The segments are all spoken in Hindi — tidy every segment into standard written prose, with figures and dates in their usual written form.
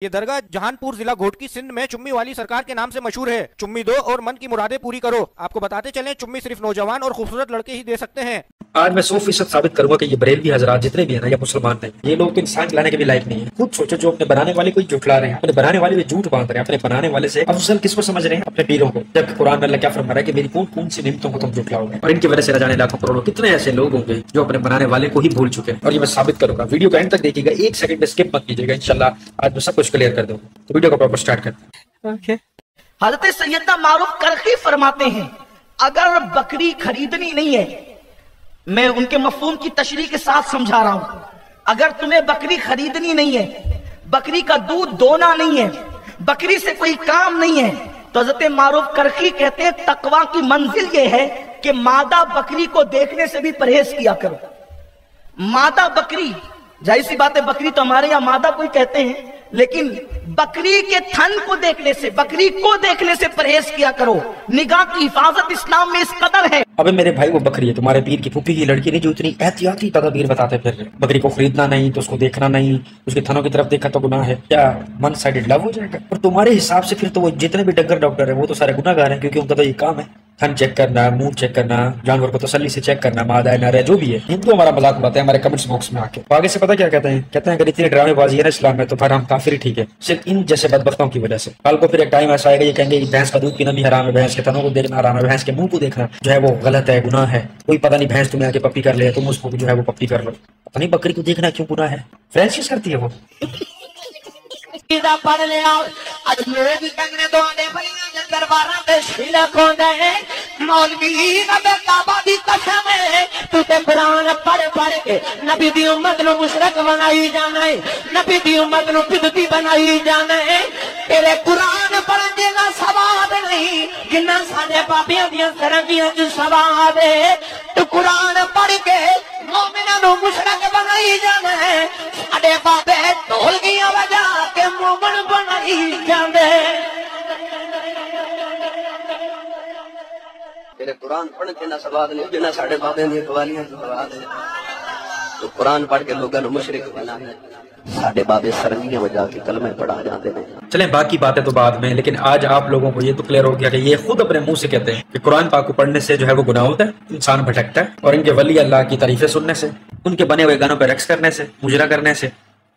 ये दरगाह जहानपुर जिला घोटकी सिंध में चुम्मी वाली सरकार के नाम से मशहूर है। चुम्मी दो और मन की मुरादें पूरी करो। आपको बताते चलें, चुम्मी सिर्फ नौजवान और खूबसूरत लड़के ही दे सकते हैं। आज मैं 100% साबित करूंगा कि ये बरेलवी हजरात जितने भी है ना, या मुसलमान नहीं, ये लोग तो इंसान खिलाने के भी लायक नहीं है। खुद सोचो, जो अपने बनाने वाले को झुठला रहे हैं, अपने बनाने वाले भी झूठ बांध रहे हैं, अपने बनाने वाले से अफजल किसको समझ रहे हैं? अपने पीरों को। जब कुरान में अल्लाह क्या फरमा रहा है कि मेरी कौन कौन सी नियमतों को तुम झुठलाओगे, और इनकी वजह से जाने लाखों करोड़ों कितने ऐसे लोग होंगे जो अपने बनाने वाले को ही भूल चुके हैं। और ये मैं साबित करूंगा। वीडियो का एंड तक देखिएगा, 1 सेकंड स्किप मत कीजिएगा। इंशाल्लाह आज मैं सब कुछ क्लियर कर दूंगा। तो वीडियो को प्रॉपर स्टार्ट करते हैं। हजरत सैयदना मारूफ करखी फरमाते हैं, अगर बकरी खरीदनी नहीं है, मैं उनके मफहूम की तशरीह के साथ समझा रहा हूं, अगर तुम्हें बकरी खरीदनी नहीं है, बकरी का दूध दोना नहीं है, बकरी से कोई काम नहीं है, तो हजरत मारूफ करखी कहते हैं तकवा की मंजिल ये है कि मादा बकरी को देखने से भी परहेज किया करो। मादा बकरी, जाहिर सी बात है, बकरी तो हमारे यहाँ मादा कोई कहते हैं, लेकिन बकरी के थन को देखने से, बकरी को देखने से परहेज किया करो। निगाह की हिफाजत इस्लाम में इस कदर है। अबे मेरे भाई, वो बकरी है तुम्हारे पीर की फूफी की लड़की नहीं जो इतनी एहतियाती तदबीर बताते फिर रहे। बकरी को खरीदना नहीं तो उसको देखना नहीं, उसके थनों की तरफ देखा तो गुनाह है। क्या वन साइडेड लव हो जाएगा? और तुम्हारे हिसाब से फिर तो वो जितने भी डंगर डॉक्टर है वो तो सारे गुनाहगार हैं, क्योंकि उनका तो ये काम है थन चेक करना, मुंह चेक करना, जानवर को तसल्ली से चेक करना, मादा है नर है जो भी है। हिंदू हमारा मजाक उड़ाते हैं हमारे कमेंट्स बॉक्स में आके। आगे से पता क्या कहते हैं? कहते हैं अगर इतनी ड्रामेबाजी है ना इस्लाम में तो फिर हम काफिर ठीक है, सिर्फ इन जैसे बदबख्तों की वजह से। कल को फिर एक टाइम ऐसा आएगा ये कहेंगे भैंस का दूध पीना भी हराम है, भैंस के थनों को देखना हराम है, भैंस के मुंह को देखना जो है वो गलत है, गुनाह है। कोई पता नहीं भैंस तुम्हें आके पप्पी कर ले, तुम उसको जो है वो पप्पी कर लो। पता नहीं बकरी को देखना क्यों गुनाह है? फ्रेंच करती है वो। पढ़ लिया आज मेरे भी कंगने दो आने बलियां दरबारा में शीला खोंदा है, मौलवी का बेकाबा दी कसम है, तू ते कुरान पढ़ पढ़ के नबी दी उम्मत नु मुशरक बनाई जाना है, नबी दी उम्मत नु बिदती बनाई जाना है। तेरे कुरान पढ़ने का सवाब नहीं जिन्ना साडे बाबियां दी सरंगियां च सवाब है। तू कुरान पढ़ के मोमिनां नु मुशरक बनाई जाना है, साडे बाबे ढोलकियां बजा के मोमन बनाई जांदे। तेरे कुरान पढ़ के ना सवाद नहीं जिन्ना साडे बाबे दी कवालियां च सवाद है। तो कुरान पढ़ के लोगों को मुशरिक बनाना, साडे बाबे सरंगियां बजा के कलमे पढ़ा जाते हैं। चले बाकी बातें तो बाद में, लेकिन आज आप लोगों को ये तो क्लियर हो गया कि ये खुद अपने मुंह से कहते हैं कि कुरान पाक को पढ़ने से जो है वो गुनाह होता है, इंसान भटकता है। और इनके वली अल्लाह की तारीफें सुनने से, उनके बने हुए गानों पर रक्स करने से, मुजरा करने से,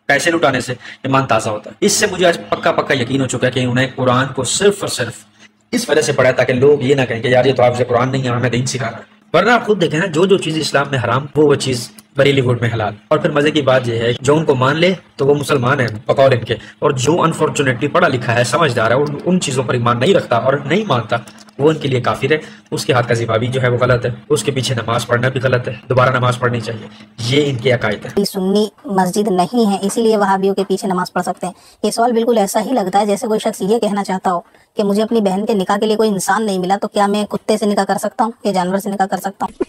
पैसे लुटाने से ईमान ताजा होता है। इससे मुझे आज पक्का पक्का यकीन हो चुका है कि उन्हें कुरान को सिर्फ और सिर्फ इस वजह से पढ़ा ताकि लोग ये ना कहें कि यार ये तो आपसे कुरान नहीं है, हमें दीन सिखा रहा है। वरना आप खुद देखें ना, जो चीज इस्लाम में हराम वो चीज बरेलीवुड में हलाल। और फिर मजे की बात यह है जो उनको मान ले तो वो मुसलमान है बकौल इनके, और जो अनफॉर्चुनेटली पढ़ा लिखा है, समझदार है, उन चीजों पर ईमान नहीं रखता और नहीं मानता, वो उनके लिए काफिर है। उसके हाथ का ज़िबा भी जो है वो गलत है, उसके पीछे नमाज पढ़ना भी गलत है, दोबारा नमाज पढ़नी चाहिए। ये इनके अकायद है। सुन्नी मस्जिद नहीं है इसीलिए वहाबियों के पीछे नमाज पढ़ सकते हैं। ये सवाल बिल्कुल ऐसा ही लगता है जैसे कोई शख्स ये कहना चाहता हो कि मुझे अपनी बहन के निकाह के लिए कोई इंसान नहीं मिला, तो क्या मैं कुत्ते से निकाह कर सकता हूँ या जानवर से निकाह कर सकता हूँ?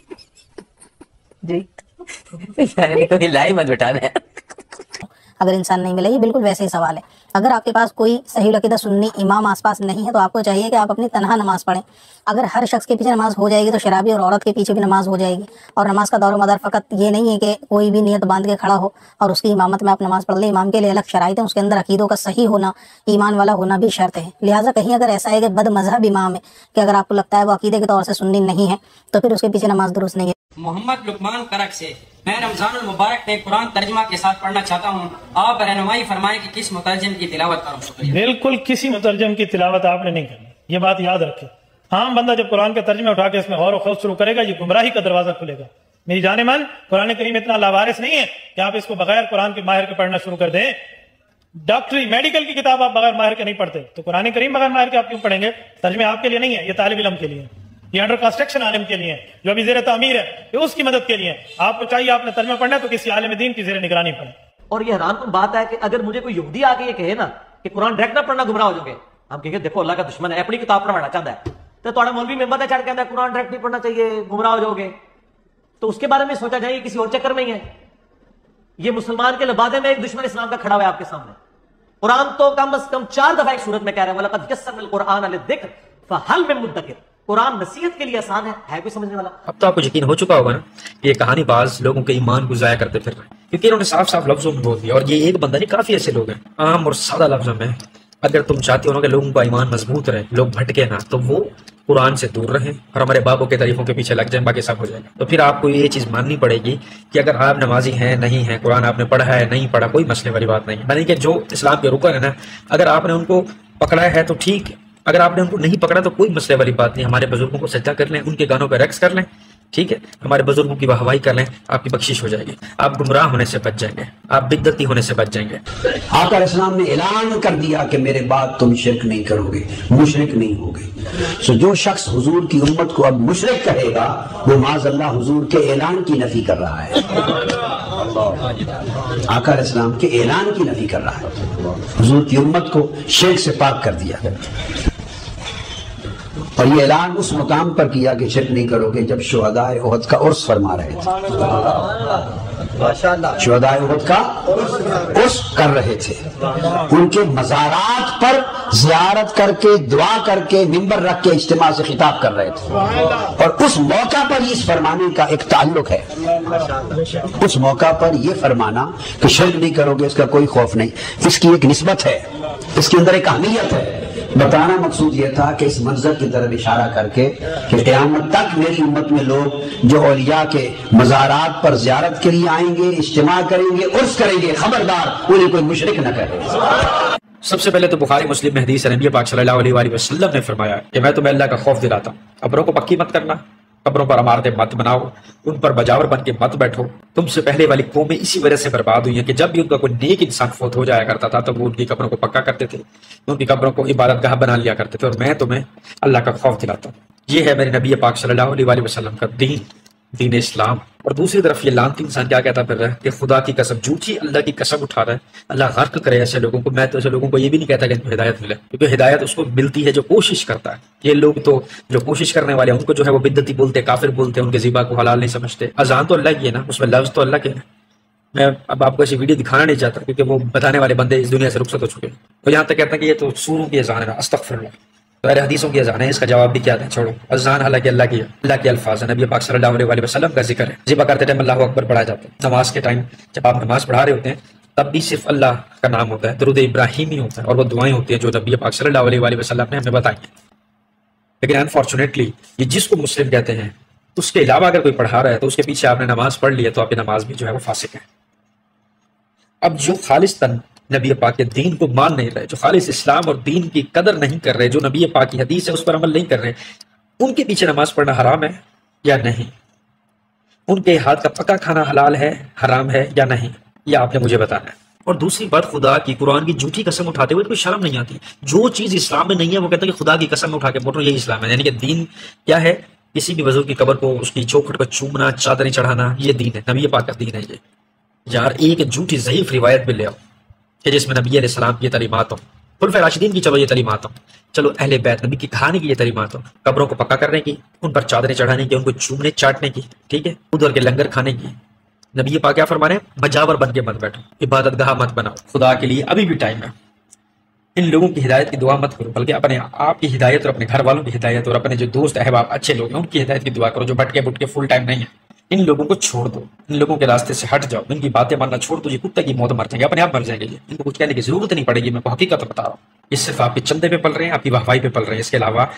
जी कोई लाई मत बिठाने। अगर इंसान नहीं मिला, ये बिल्कुल वैसे ही सवाल है। अगर आपके पास कोई सही अकीदा सुन्नी इमाम आसपास नहीं है तो आपको चाहिए कि आप अपनी तनहा नमाज पढ़ें। अगर हर शख्स के पीछे नमाज हो जाएगी तो शराबी और औरत के पीछे भी नमाज हो जाएगी। और नमाज का दौर मदार फ़कत ये नहीं है कि कोई भी नियत बांध के खड़ा हो और उसकी इमामत में आप नमाज पढ़ ले। इमाम के लिए अलग शराइत है, उसके अंदर अकीदों का सही होना, ईमान वाला होना भी शर्त है। लिहाजा कहीं अगर ऐसा है कि बद मजहब इमाम है कि अगर आपको लगता है वो अकीदे के तौर से सुन्नी नहीं है तो फिर उसके पीछे नमाज दुरुस्त नहीं है। मोहम्मद लुकमान करक से मैं रमजानुल मुबारक में कुरान तर्जमा के साथ पढ़ना चाहता हूँ। आप रहनुमाई फरमाएं कि किस मुतरजम की तिलावत करूँ। शुक्रिया। बिल्कुल किसी मुतरजम की तिलावत आपने नहीं करनी, ये बात याद रखें। आम बंदा जब कुरान के तर्जमे उठा के इसमें गौर व शुरू करेगा, ये गुमराही का दरवाजा खुलेगा। मेरी जाने मन, कुरान करीम इतना लावारिस नहीं है कि आप इसको बगैर कुरान के माहिर के पढ़ना शुरू कर दें। डॉक्टरी मेडिकल की किताब आप बगैर माहिर के नहीं पढ़ते, तो कुरान करीम बगैर माहिर के आप क्यों पढ़ेंगे? तर्जमे आपके लिए नहीं है, ये तालिब इल्म के लिए, ये अंडर कंस्ट्रक्शन आलिम के लिए, जो अभी ज़ेर तामीर है, ये उसकी मदद के लिए। आपको चाहिए आपने तर्जमा पढ़ना है तो किसी आलिम दीन की ज़ेर निगरानी पढ़े। और ये हैरानकुन बात है कि अगर मुझे कोई यहूदी आके ये कहे ना कि कुरान डायरेक्ट ना पढ़ना गुमराह हो जाओगे, हम कहेंगे देखो अल्लाह का दुश्मन है, अपनी किताब पढ़वाना चाहता है, तो थोड़ा मौलवी मेंबर है चढ़ कहता है कुरान डायरेक्ट नहीं पढ़ना चाहिए, गुमराह हो जाओगे, तो उसके बारे में सोचा जाए किसी और चक्कर में ही है। ये मुसलमान के लबादे में एक दुश्मन इस्लाम का खड़ा हुआ है आपके सामने। कुरान तो कम से कम 4 दफा एक सूरत में कह रहे हैं वलक़द यस्सरनल कुरान लिज़िक्र फहल मिन मुद्दकिर। कुरान नसीहत के लिए आसान है कोई समझने वाला? अब तो आपको यकीन हो चुका होगा ना, ये कहानीबाज लोगों के ईमान को जाया करते फिर रहे हैं, क्योंकि इन्होंने साफ साफ लफ्जों में बोल दिया। और ये एक बंदा नहीं, काफी ऐसे लोग हैं आम और सादा लफ्जों में। अगर तुम चाहते हो ना कि लोगों का ईमान मजबूत रहे, लोग भटके ना, तो वो कुरान से दूर रहें और हमारे बाबों के तरीफों के पीछे लग जाए, बाकी सब हो जाएगा। तो फिर आपको ये चीज माननी पड़ेगी कि अगर आप नमाजी हैं नहीं है, कुरान आपने पढ़ा है नहीं पढ़ा, कोई मसले वाली बात नहीं है। यानी कि जो इस्लाम के रुकन है ना, अगर आपने उनको पकड़ा है तो ठीक है, अगर आपने उनको नहीं पकड़ा तो कोई मसले वाली बात नहीं। हमारे बुजुर्गों को सज्जा कर लें, उनके गानों पर रक्स कर लें, ठीक है, हमारे बुजुर्गों की वाहवाही कर लें, आपकी बख्शिश हो जाएगी, आप गुमराह होने से बच जाएंगे, आप बिदअती होने से बच जाएंगे। आका इस्लाम ने ऐलान कर दिया कि मेरे बाद तुम शिरक नहीं करोगे, मुशरिक नहीं होगे। सो जो शख्स हुजूर की उम्मत को अब मुशरिक कहेगा, वो माज़अल्लाह हुजूर के ऐलान की नफी कर रहा है, आका इस्लाम के ऐलान की नफी कर रहा है। हुजूर की उम्मत को शिरक से पाक कर दिया और ये ऐलान उस मुकाम पर किया कि शिरक नहीं करोगे जब शुहदाए उहद का उर्स फरमा रहे थे। शुहदाए उहद का उर्स कर रहे थे, उनके मज़ारात पर ज़ियारत करके दुआ करके मिंबर रख के इज्तिमा से खिताब कर रहे थे। और उस मौका पर इस फरमाने का एक ताल्लुक है, उस मौका पर यह फरमाना कि शिरक नहीं करोगे इसका कोई खौफ नहीं, इसकी एक निस्बत है, इसके अंदर एक अहमियत है। बताना मकसूद यह था कि इस मंजर की तरफ इशारा करके कि क़यामत तक मेरी उम्मत में लोग जो औलिया के मज़ारात पर ज़ियारत के लिए आएंगे, इज्तिमा करेंगे, उर्स करेंगे, खबरदार उन्हें कोई मुशरिक न करे। सबसे पहले तो बुखारी मुस्लिम में हदीस है, नबी पाक सल्लल्लाहु अलैहि वसल्लम ने फरमाया कि मैं तुम्हें अल्लाह का खौफ दिलाता हूं, कब्रों को पक्की मत करना, कब्रों पर इमारतें मत बनाओ, उन पर बजावर बन के मत बैठो। तुमसे पहले वाली कौमें इसी वजह से बर्बाद हुई है कि जब भी उनका कोई नेक इंसान फौत हो जाया करता था तो वो उनकी कब्रों को पक्का करते थे, उनकी कब्रों को इबादत गाह बना लिया करते थे। और मैं तुम्हें अल्लाह का खौफ दिलाता हूँ, ये है मेरे नबी पाक सल्लल्लाहु अलैहि वसल्लम का दीन, दीन इस्लाम। और दूसरी तरफ ये लानती इंसान क्या कहता फिर रहा है कि खुदा की कसम, झूठी अल्लाह की कसम उठा रहा है, अल्लाह गर्क करे ऐसे लोगों को। मैं तो ऐसे लोगों को ये भी नहीं कहता कि इनको हिदायत मिले, क्योंकि हिदायत उसको मिलती है जो कोशिश करता है। ये लोग तो जो कोशिश करने वाले हैं उनको जो है वो बिद्दती बोलते, काफिर बोलते हैं, उनके ज़िबा को हलाल नहीं समझते। अजान तो अल्लाह की है ना, उसमें लफ्ज तो अल्लाह के हैं। मैं अब आपको ऐसी वीडियो दिखाना नहीं चाहता क्योंकि वो बताने वाले बंदे इस दुनिया से रुखसत हो चुके हैं। तो यहाँ तक कहते हैं कि ये तो सूरों की अजान है, अस्तगफिरुल्लाह, तो अरे हदीसों की अजान है, इसका जवाब भी क्या दें, छोड़ो। अजान हालांकि अल्लाह की है, अल्लाह के अल्फाज है, नबी पाक सल्लल्लाहु अलैहि वसल्लम का जिक्र है। ज़िबा करते टाइम अल्लाहु अकबर पढ़ा जाता है, नमाज के टाइम जब आप नमाज पढ़ा रहे होते हैं तब भी सिर्फ अल्लाह का नाम होता है, दुरूद इब्राहिमी होता है, और वो दुआएं होती है जो नबी पाक सल्लल्लाहु अलैहि वसल्लम ने हमें बताई है। लेकिन अनफॉर्चुनेटली ये जिसको मुस्लिम कहते हैं उसके अलावा अगर कोई पढ़ा रहा है तो उसके पीछे आपने नमाज पढ़ ली है तो आपकी नमाज भी जो है वो फासिक है। अब जो खालिस्तन नबी पाक के दीन को मान नहीं रहे, जो खालिस इस्लाम और दीन की कदर नहीं कर रहे, जो नबी पाक की हदीस है उस पर अमल नहीं कर रहे, उनके पीछे नमाज पढ़ना हराम है या नहीं? उनके हाथ का पका खाना हलाल है, हराम है या नहीं, यह आपने मुझे बताना है। और दूसरी बात, खुदा की कुरान की झूठी कसम उठाते हुए कोई शर्म नहीं आती। जो चीज इस्लाम में नहीं है वो कहते हैं कि खुदा की कसम उठा के बोल रहा हूं यही इस्लाम है। यानी कि दीन क्या है? किसी भी बुजुर्ग की कब्र को, उसकी चौखट को चूमना, चादरें चढ़ाना, ये दीन है, नबी पाक का दीन है ये। यार एक झूठी ज़ईफ रिवायत भी ले आओ कि जिसमें नबी अलैहिस्सलाम की ये तालीमात हो, खुलफाए राशिदीन की चलो ये तालीमात हो, चलो अहले बैत नबी की कहानी की ये तालीमात हो, कब्रों को पक्का करने की, उन पर चादरें चढ़ाने की, उनको चूमने चाटने की, ठीक है, उधर के लंगर खाने की। नबी पाक क्या फरमा रहे हैं? बजावर बन के मत बैठो, इबादत गाह मत बनाओ, खुदा के लिए अभी भी टाइम है। इन लोगों की हिदायत की दुआ मत करो, बल्कि अपने आप की हिदायत और अपने घर वालों की हिदायत और अपने जो दोस्त अहबाब अच्छे लोग हैं उनकी हिदायत की दुआ करो, जो भटके बुटके फुल टाइम नहीं है। इन लोगों को छोड़ दो, इन लोगों के रास्ते से हट जाओ, इनकी बातें मानना छोड़ दो। ये कुत्ते की मौत मर जाएंगे, अपने आप मर जाएंगे, इनको कुछ कहने की जरूरत नहीं पड़ेगी। मैं हकीकत बता रहा हूँ, ये सिर्फ आपके चंदे पे पल रहे हैं, आपकी वाहवाही पे पल रहे हैं। इसके अलावा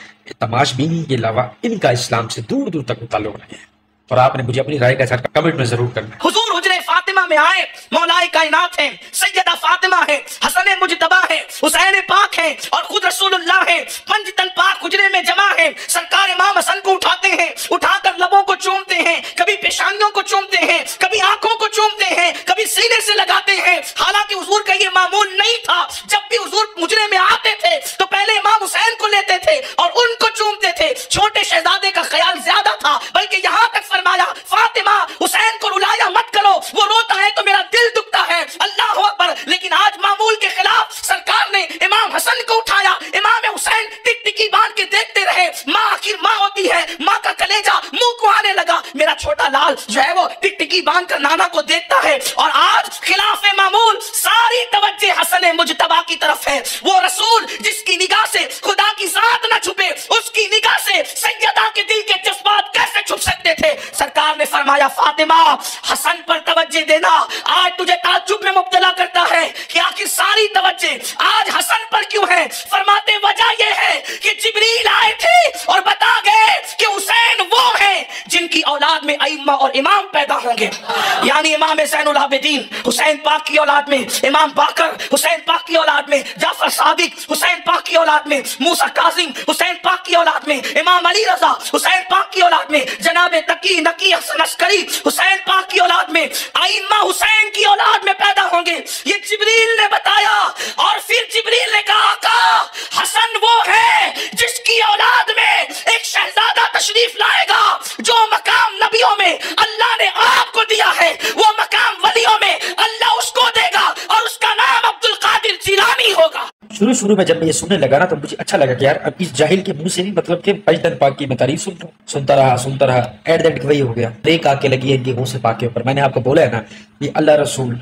तमाशबीनी के अलावा इनका इस्लाम से दूर दूर तक ताल्लुक नहीं है। और आपने मुझे अपनी राय का इज़हार कमेंट में जरूर करना है। हुजूर हुजरे फातिमा में आए, मौलाए कायनात है, सैयदा फातिमा है, हसन मुजतबा है, हुसैन पाक है और खुद रसूलुल्लाह है। पंजतन पाक हुजरे में जमा है, सरकार इमाम हसन को उठाते हैं, उठाकर लबों को चूमते हैं, कभी पेशानियों को चूमते हैं, कभी आंखों को चूमते हैं, कभी सीने से लगाते हैं। हालांकि हुजूर का ये मामूल नहीं था। जब भी हुजूर हुजरे में आते थे तो पहले इमाम हुसैन को लेते थे और उनको चूमते थे। छोटे शहजादे का ख्याल ज्यादा था, बल्कि यहाँ तक फरमाया, फातिमा हुसैन को रुलाया मत करो, वो रोता है तो मेरा दिल दुखता है। अल्लाह अकबर। लेकिन आज मामूल के खिलाफ सरकार ने इमाम हसन को उठाया, इमाम हुसैन टिकटिकी बांध के देखते रहे। माँ आखिर माँ होती है, माँ का कलेजा मुंह को आने लगा। मेरा छोटा लाल जो है वो टिकटिकी बांध कर नाना को देखता है। और आज खिलाफ मामूल सारी तवज्जो हसन मुजतबा की तरफ है। वो रसूल जिसकी निगाह से खुदा की जात न छुपे, उसकी निगाह से फातिमा हसन पर तवज्जो देना आज तुझे ताज्जुब में मुब्तला करता है कि आखिर सारी तवज्जो आज हसन पर क्यों है। फरमाते वजह यह है कि जिब्रील आए थे और बता गए कि हुसैन वो है जिनकी औलाद में अइम्मा और इमाम पैदा होंगे, यानी इमाम ज़ैनुल आबिदीन हुसैन पाक की औलाद में, इमाम बाकर हुसैन पाक की औलाद में, जाफर सादिक हुसैन पाक की औलाद में, मूसा कासिम हुसैन पाक की औलाद में, इमाम अली रजा हुसैन पाक की औलाद में, जनाब तकी नकी हसन अस्करी हुसैन पाक की औलाद में, अइम्मा हुसैन की औलाद में पैदा होंगे। ये जिब्रील ने बताया और फिर जिब्रील ने कहा आका हसन वो है जिसकी औलाद में एक शहजादा तशरीफ लाएगा। जो मकाम नबियों में अल्लाह ने आपको दिया है वो मकाम वलियों में अल्लाह उसको देगा और उसका नाम अब्दुल कादिर जिलानी होगा। शुरू में जब मैं ये सुनने लगा ना तो मुझे अच्छा लगा कि यार अब इस जाहिल के मुंह से नहीं, मतलब कि पंजतन पाक की मैं तारीफ सुनता रहा एट दैट वही हो गया, एक आके लगी है इनके मुंह से पाक के ऊपर। मैंने आपको बोला है ना ये अल्लाह रसूल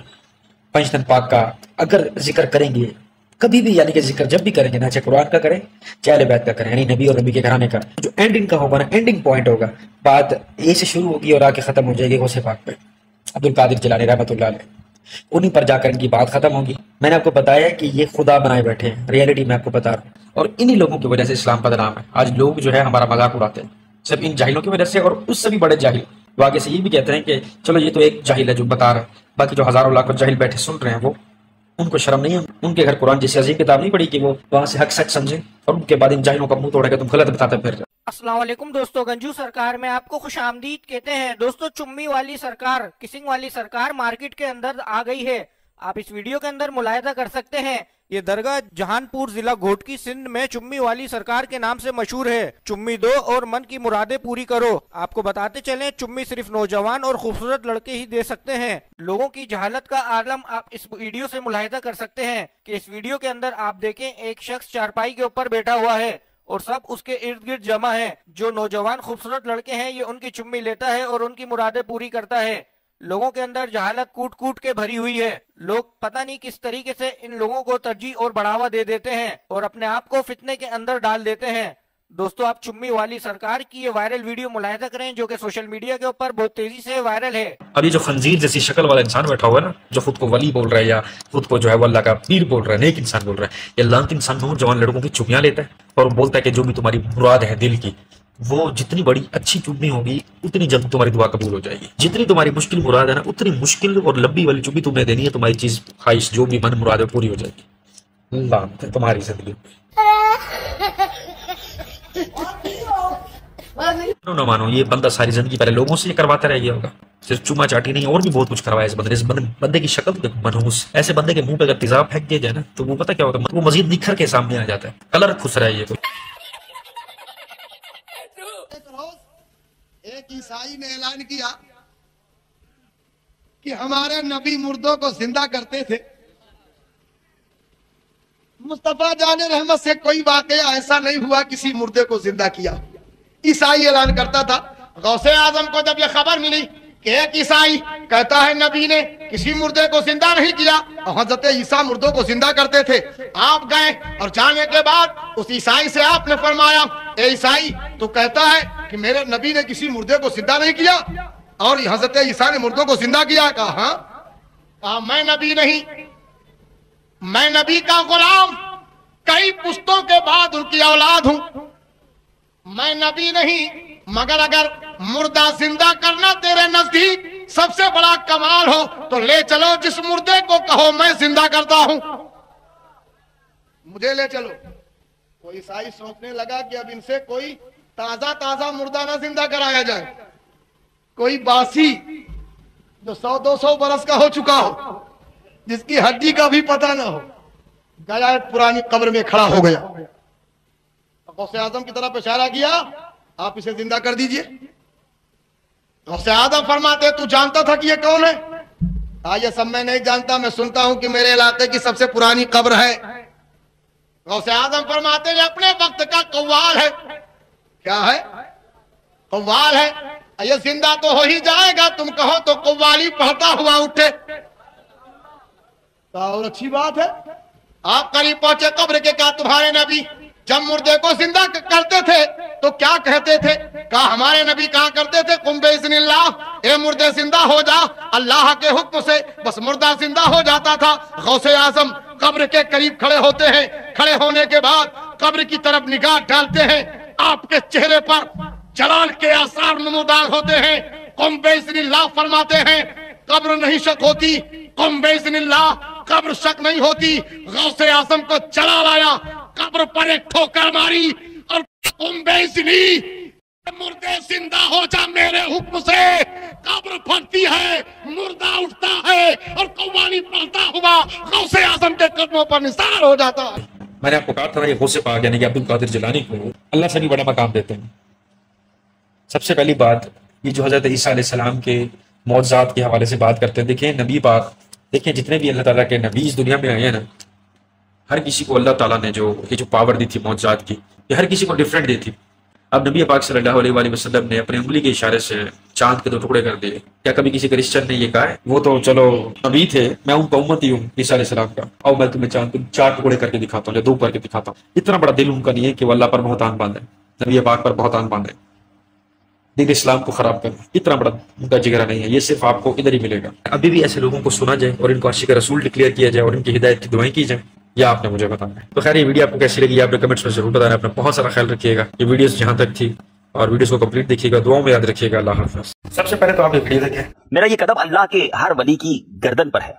पंजतन पाक का अगर जिक्र करेंगे कभी भी, यानी कि जिक्र जब भी करेंगे ना, चाहे कुरान का करें चाहे अहले बैत का करें, यानी नबी और नबी के घराने का, जो एंडिंग का होगा ना, एंडिंग पॉइंट होगा, बात ए से शुरू होगी और आके खत्म हो जाएगी गौसे पाक पे अब्दुल कादिर जिलानी रहमतुल्लाह अलैह, उन्हीं पर जाकर इनकी बात खत्म होगी। मैंने आपको बताया कि ये खुदा बनाए बैठे हैं, रियलिटी मैं आपको बता रहा हूँ, और इन्हीं लोगों की वजह से इस्लाम बदनाम है। आज लोग जो है हमारा मजाक उड़ाते हैं सब इन जाहिलों की वजह से, और उससे भी बड़े जाहिल वो आगे से ये भी कहते हैं कि चलो ये तो एक जाहिल है जो बता रहा है, बाकी जो हजारों लाखों जाहिल बैठे सुन रहे हैं वो उनको शर्म नहीं है, उनके घर कुरान जैसी अजीब किताब नहीं पड़ी कि वो वहां से हक सच समझे और उनके बाद इन जाहिलों का मुंह तोड़ेगा तुम गलत बताते फिर। अस्सलाम वालेकुम दोस्तों, गंजू सरकार में आपको खुशामदीद कहते हैं। दोस्तों चुम्मी वाली सरकार, किसिंग वाली सरकार मार्केट के अंदर आ गई है। आप इस वीडियो के अंदर मुलाहिजा कर सकते हैं। ये दरगाह जहानपुर जिला घोटकी सिंध में चुम्मी वाली सरकार के नाम से मशहूर है। चुम्मी दो और मन की मुरादें पूरी करो। आपको बताते चलें चुम्मी सिर्फ नौजवान और खूबसूरत लड़के ही दे सकते हैं। लोगों की जहालत का आलम आप इस वीडियो से मुलाहिजा कर सकते हैं कि इस वीडियो के अंदर आप देखें एक शख्स चारपाई के ऊपर बैठा हुआ है और सब उसके इर्द गिर्द जमा है। जो नौजवान खूबसूरत लड़के हैं ये उनकी चुम्मी लेता है और उनकी मुरादें पूरी करता है। लोगों के अंदर जहालत कूट कूट के भरी हुई है। लोग पता नहीं किस तरीके से इन लोगों को तरजीह और बढ़ावा दे देते हैं और अपने आप को फितने के अंदर डाल देते हैं। दोस्तों आप चुम्मी वाली सरकार की ये वायरल वीडियो मुलाहिजा करें जो कि सोशल मीडिया के ऊपर बहुत तेजी से वायरल है। अब ये जो खंजीर जैसी शक्ल वाला इंसान बैठा हुआ है ना, जो खुद को वली बोल रहा है या खुद को जो है वो अल्लाह का पीर बोल रहा है, नेक इंसान बोल रहा है, ये लानत इंसान नौजवान लड़कों की चुम्मियां लेता है और बोलता है कि जो भी तुम्हारी मुराद है दिल की, वो जितनी बड़ी अच्छी चुम्मी होगी उतनी जल्द तुम्हारी दुआ कबूल हो जाएगी। जितनी तुम्हारी मुश्किल मुराद है ना उतनी मुश्किल और लंबी वाली चुम्मी तुम्हें देनी है, तुम्हारी चीज ख्वाहिश जो भी मन मुराद है पूरी हो जाएगी। लानत है तुम्हारी जिंदगी। ना मानो ये बंदा सारी जिंदगी पहले लोगों से ये करवाता रह गया होगा, सिर्फ चुमा चाटी नहीं और भी बहुत कुछ करवाया इस बंदे की शक्ल देखो मनहूस। ऐसे बंदे के मुंह पे अगर तेजाब फेंक दिया जाए ना तो वो पता क्या होता है, वो मजीद निखर के सामने आ जाता है, कलर खुश रहा है ये। एक ईसाई ने ऐलान किया कि हमारे नबी मुर्दों को जिंदा करते थे। मुस्तफा जाने रहमत से कोई वाकया ऐसा नहीं हुआ किसी मुर्दे को जिंदा किया। ईसाई ऐलान करता था। गौसे आजम को जब यह खबर मिली कि एक ईसाई कहता है नबी ने किसी मुर्दे को जिंदा नहीं किया और हजरत ईसा मुर्दों को जिंदा करते थे, आप गए और जाने के बाद उस ईसाई से आपने फरमाया, ए ईसाई तू कहता है कि मेरे नबी ने किसी मुर्दे को जिंदा नहीं किया और हजरत ईसा ने मुर्दों को जिंदा किया? कहा हाँ, मैं नबी नहीं, मैं नबी का गुलाम, कई पुश्तों के बाद उनकी औलाद हूं। मैं नबी नहीं, मगर अगर मुर्दा जिंदा करना तेरे नजदीक सबसे बड़ा कमाल हो तो ले चलो जिस मुर्दे को कहो मैं जिंदा करता हूं, मुझे ले चलो। कोई ईसाई सोचने लगा कि अब इनसे कोई ताजा ताजा मुर्दा ना जिंदा कराया जाए, कोई बासी जो 100-200 बरस का हो चुका हो, जिसकी हड्डी का भी पता ना हो, गया पुरानी कब्र में खड़ा हो गया। गौसे आजम की तरफ इशारा किया, आप इसे जिंदा कर दीजिए। गौसे आजम फरमाते तू जानता था कि ये कौन है? ये सब मैं नहीं जानता, मैं सुनता हूं कि मेरे इलाके की सबसे पुरानी कब्र है। गौसे आजम फरमाते ये अपने वक्त का कव्वाल है। क्या है? कव्वाल है। ये जिंदा तो हो ही जाएगा, तुम कहो तो कव्वाली पढ़ता हुआ उठे। और अच्छी बात है। आप करीब पहुंचे कब्र के, कहा तुम्हारे नबी जब मुर्दे को जिंदा करते थे तो क्या कहते थे? कहा हमारे नबी कहा करते थे कुम बेइज़्निल्लाह, ए मुर्दे जिंदा हो जा, अल्लाह के हुक्म से बस मुर्दा जिंदा हो जाता था। गौसे आजम कब्र के करीब खड़े होते हैं, खड़े होने के बाद कब्र की तरफ निगाह डालते हैं, आपके चेहरे पर जलाल के आसार नमूदार होते हैं। कुम बेइज़्निल्लाह फरमाते हैं, कब्र नहीं शक होती, कुम बेइज़्निल्लाह, कब्र शक नहीं होती। गौसे आजम को जलाल आया, कब्र पर एक ठोकर मारी और कुम बेइज़्नी, मुर्दे जिंदा हो जा मेरे हुक्म से। कब्र फटती है, मुर्दा उठता है और कव्वाली पढ़ता हुआ गौसे आजम के कदमों पर निसार हो जाता है। मैंने आपको कहा था ये गौसे पाक यानी कि अब्दुल कादिर जिलानी को अल्लाह से भी बड़ा मकाम देते हैं। सबसे पहली बात, ये जो हजरत ईसा अलैहिस्सलाम के मौजज़ात के हवाले से बात करते हैं, देखिए नबी पाक, देखिए जितने भी अल्लाह ताला के नबी इस दुनिया में आए हैं ना, हर किसी को अल्लाह ताला ने जो पावर दी थी मौजज़ात की, ये हर किसी को डिफरेंट दी थी। अब नबी पाक सल्लल्लाहु अलैहि वसल्लम ने अपनी उंगली के इशारे से चांद के 2 टुकड़े कर दिए। क्या कभी किसी क्रिश्चियन ने ये कहा है? वो तो चलो नबी थे, मैं उनका उम्मती हूँ ईसा अलैहिस्सलाम का, और मैं तुम्हें चांद के 4 टुकड़े करके दिखाता हूँ या 2 करके दिखाता हूँ। इतना बड़ा दिल उनका नहीं है कि वो अल्लाह पर बहुतान बांधे, नबी पाक पर बहुतान बांधे, दीन इस्लाम को खराब कर, इतना बड़ा उनका जिगरा नहीं है। ये सिर्फ आपको इधर ही मिलेगा। अभी भी ऐसे लोगों को सुना जाए और इनको आशिक रसूल डिक्लेयर किया जाए और इनकी हिदायत की दुआएं की जाए, या आपने मुझे बताना है। तो खैर ये वीडियो आपको कैसी लगी आपने कमेंट्स में जरूर बताना। अपना बहुत सारा ख्याल रखिएगा। ये वीडियो जहां तक थी और वीडियो को कंप्लीट देखिएगा, दुआओं में याद रखिएगा। अल्लाह हाफ़िज़। सबसे पहले तो आप वीडियो देखें। मेरा ये कदम अल्लाह के हर वली की गर्दन पर है।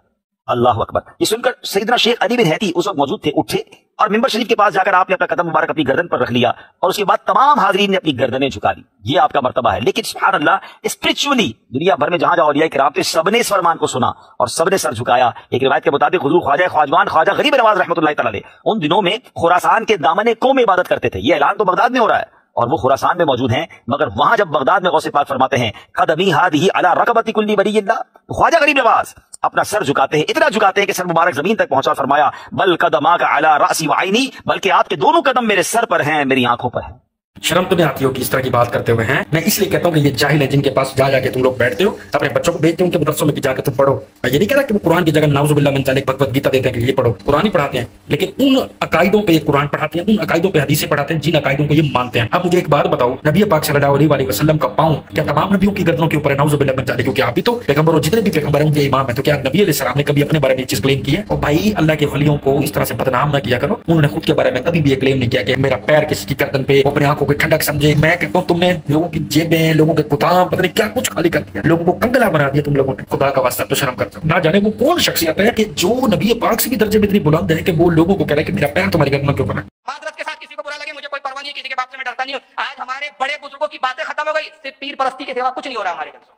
अल्लाह अकबर। ये सुनकर सैयदना शेख अली बिन हैती उस वक्त मौजूद थे, उठे और मिंबर शरीफ के पास जाकर आपने अपना कदम मुबारक अपनी गर्दन पर रख लिया और उसके बाद तमाम हाज़रीन ने अपनी गर्दनें झुका दी। ये आपका मर्तबा है। लेकिन सुभान अल्लाह, स्पिरिचुअली दुनिया भर में जहां जहां औलिया किराम थे, सबने इस फरमान को सुना और सबने सर झुकाया। एक रिवायत के मुताबिक हुजूर ख्वाजा ख्वाजवान ख्वाजा गरीब नवाज रहमतुल्लाह तआला अलैह उन दिनों में खुरासान के दामन कौम में इबादत करते थे। ये ऐलान तो बगदाद में हो रहा है और वो खुरासान में मौजूद हैं, मगर वहां जब बगदाद में गौसे पाक फरमाते हैं कदमी हादिही अला रकबती कुल्ली वलिय्यिल्लाह, ख्वाजा गरीब नवाज अपना सर झुकाते हैं, इतना झुकाते हैं कि सर मुबारक जमीन तक पहुंचा। फरमाया बल कदमा का अला रासी व आईनी, बल्कि आपके दोनों कदम मेरे सर पर हैं, मेरी आंखों पर हैं। शर्म तो नहीं आती हो कि इस तरह की बात करते हुए हैं? मैं इसलिए कहता हूँ कि ये जाहिल है जिनके पास जा जाके तुम लोग बैठते हो, अपने बच्चों को भेजते हो उनके मदरसों में जाकर तुम पढ़ो। मैं ये नहीं कह रहा कि वो कुरान की जगह नाउजुबिल्लाह मिन ज़ालिक भगवत गीता देते हैं कि ये पढ़ो, कुरान ही पढ़ाते हैं, लेकिन उन अकायदों पे कुरान पढ़ाते हैं, उन अकायदों पे हदीसें पढ़ाते हैं जिन अकायदों को ये मानते हैं। अब मुझे एक बात बताओ, नबी पाक सल्लल्लाहु अलैहि वसल्लम का पाँव क्या तमाम नबियों की गर्दनों के ऊपर है? नाउजुबिल्लाह मिन ज़ालिक, क्योंकि आप भी तो पैगंबर हो, जितने भी पैगंबर हैं उनके इमाम है, तो क्या नबी अलैहिस्सलाम ने कभी अपने बारे में ये चीज क्लेम की है? और भाई अल्लाह के वलियों को इस तरह से बदनाम ना किया करो। उन्होंने खुद के बारे में कभी भी ये क्लेम नहीं किया कि मेरा पैर किसी की गर्दन पे, अपनी आंखों की ठंडक समझे। मैं कहता हूँ तुमने लोगों की जेबें, लोगों के कुताब, पता नहीं क्या कुछ खाली कर दिया, लोगों को कंगला बना दिया तुम लोगों ने। खुदा का वास्ता तो शर्म करते हो। ना जाने वो कौन शख्सियत है कि जो नबी पाक से भी दर्जे में इतनी बुलंद है कि वो लोगों को कह रहा है कि मेरा पैर तुम्हारी गर्दन के ऊपर है। मादरत के साथ किसी को बुरा लगे, मुझे कोई परवाह नहीं है, किसी के बाप से मैं डरता नहीं हूँ। आज हमारे बड़े बुजुर्गों की बातें खत्म हो गई, सिर्फ पीर परस्ती के सिवा कुछ नहीं हो रहा हमारे घर में।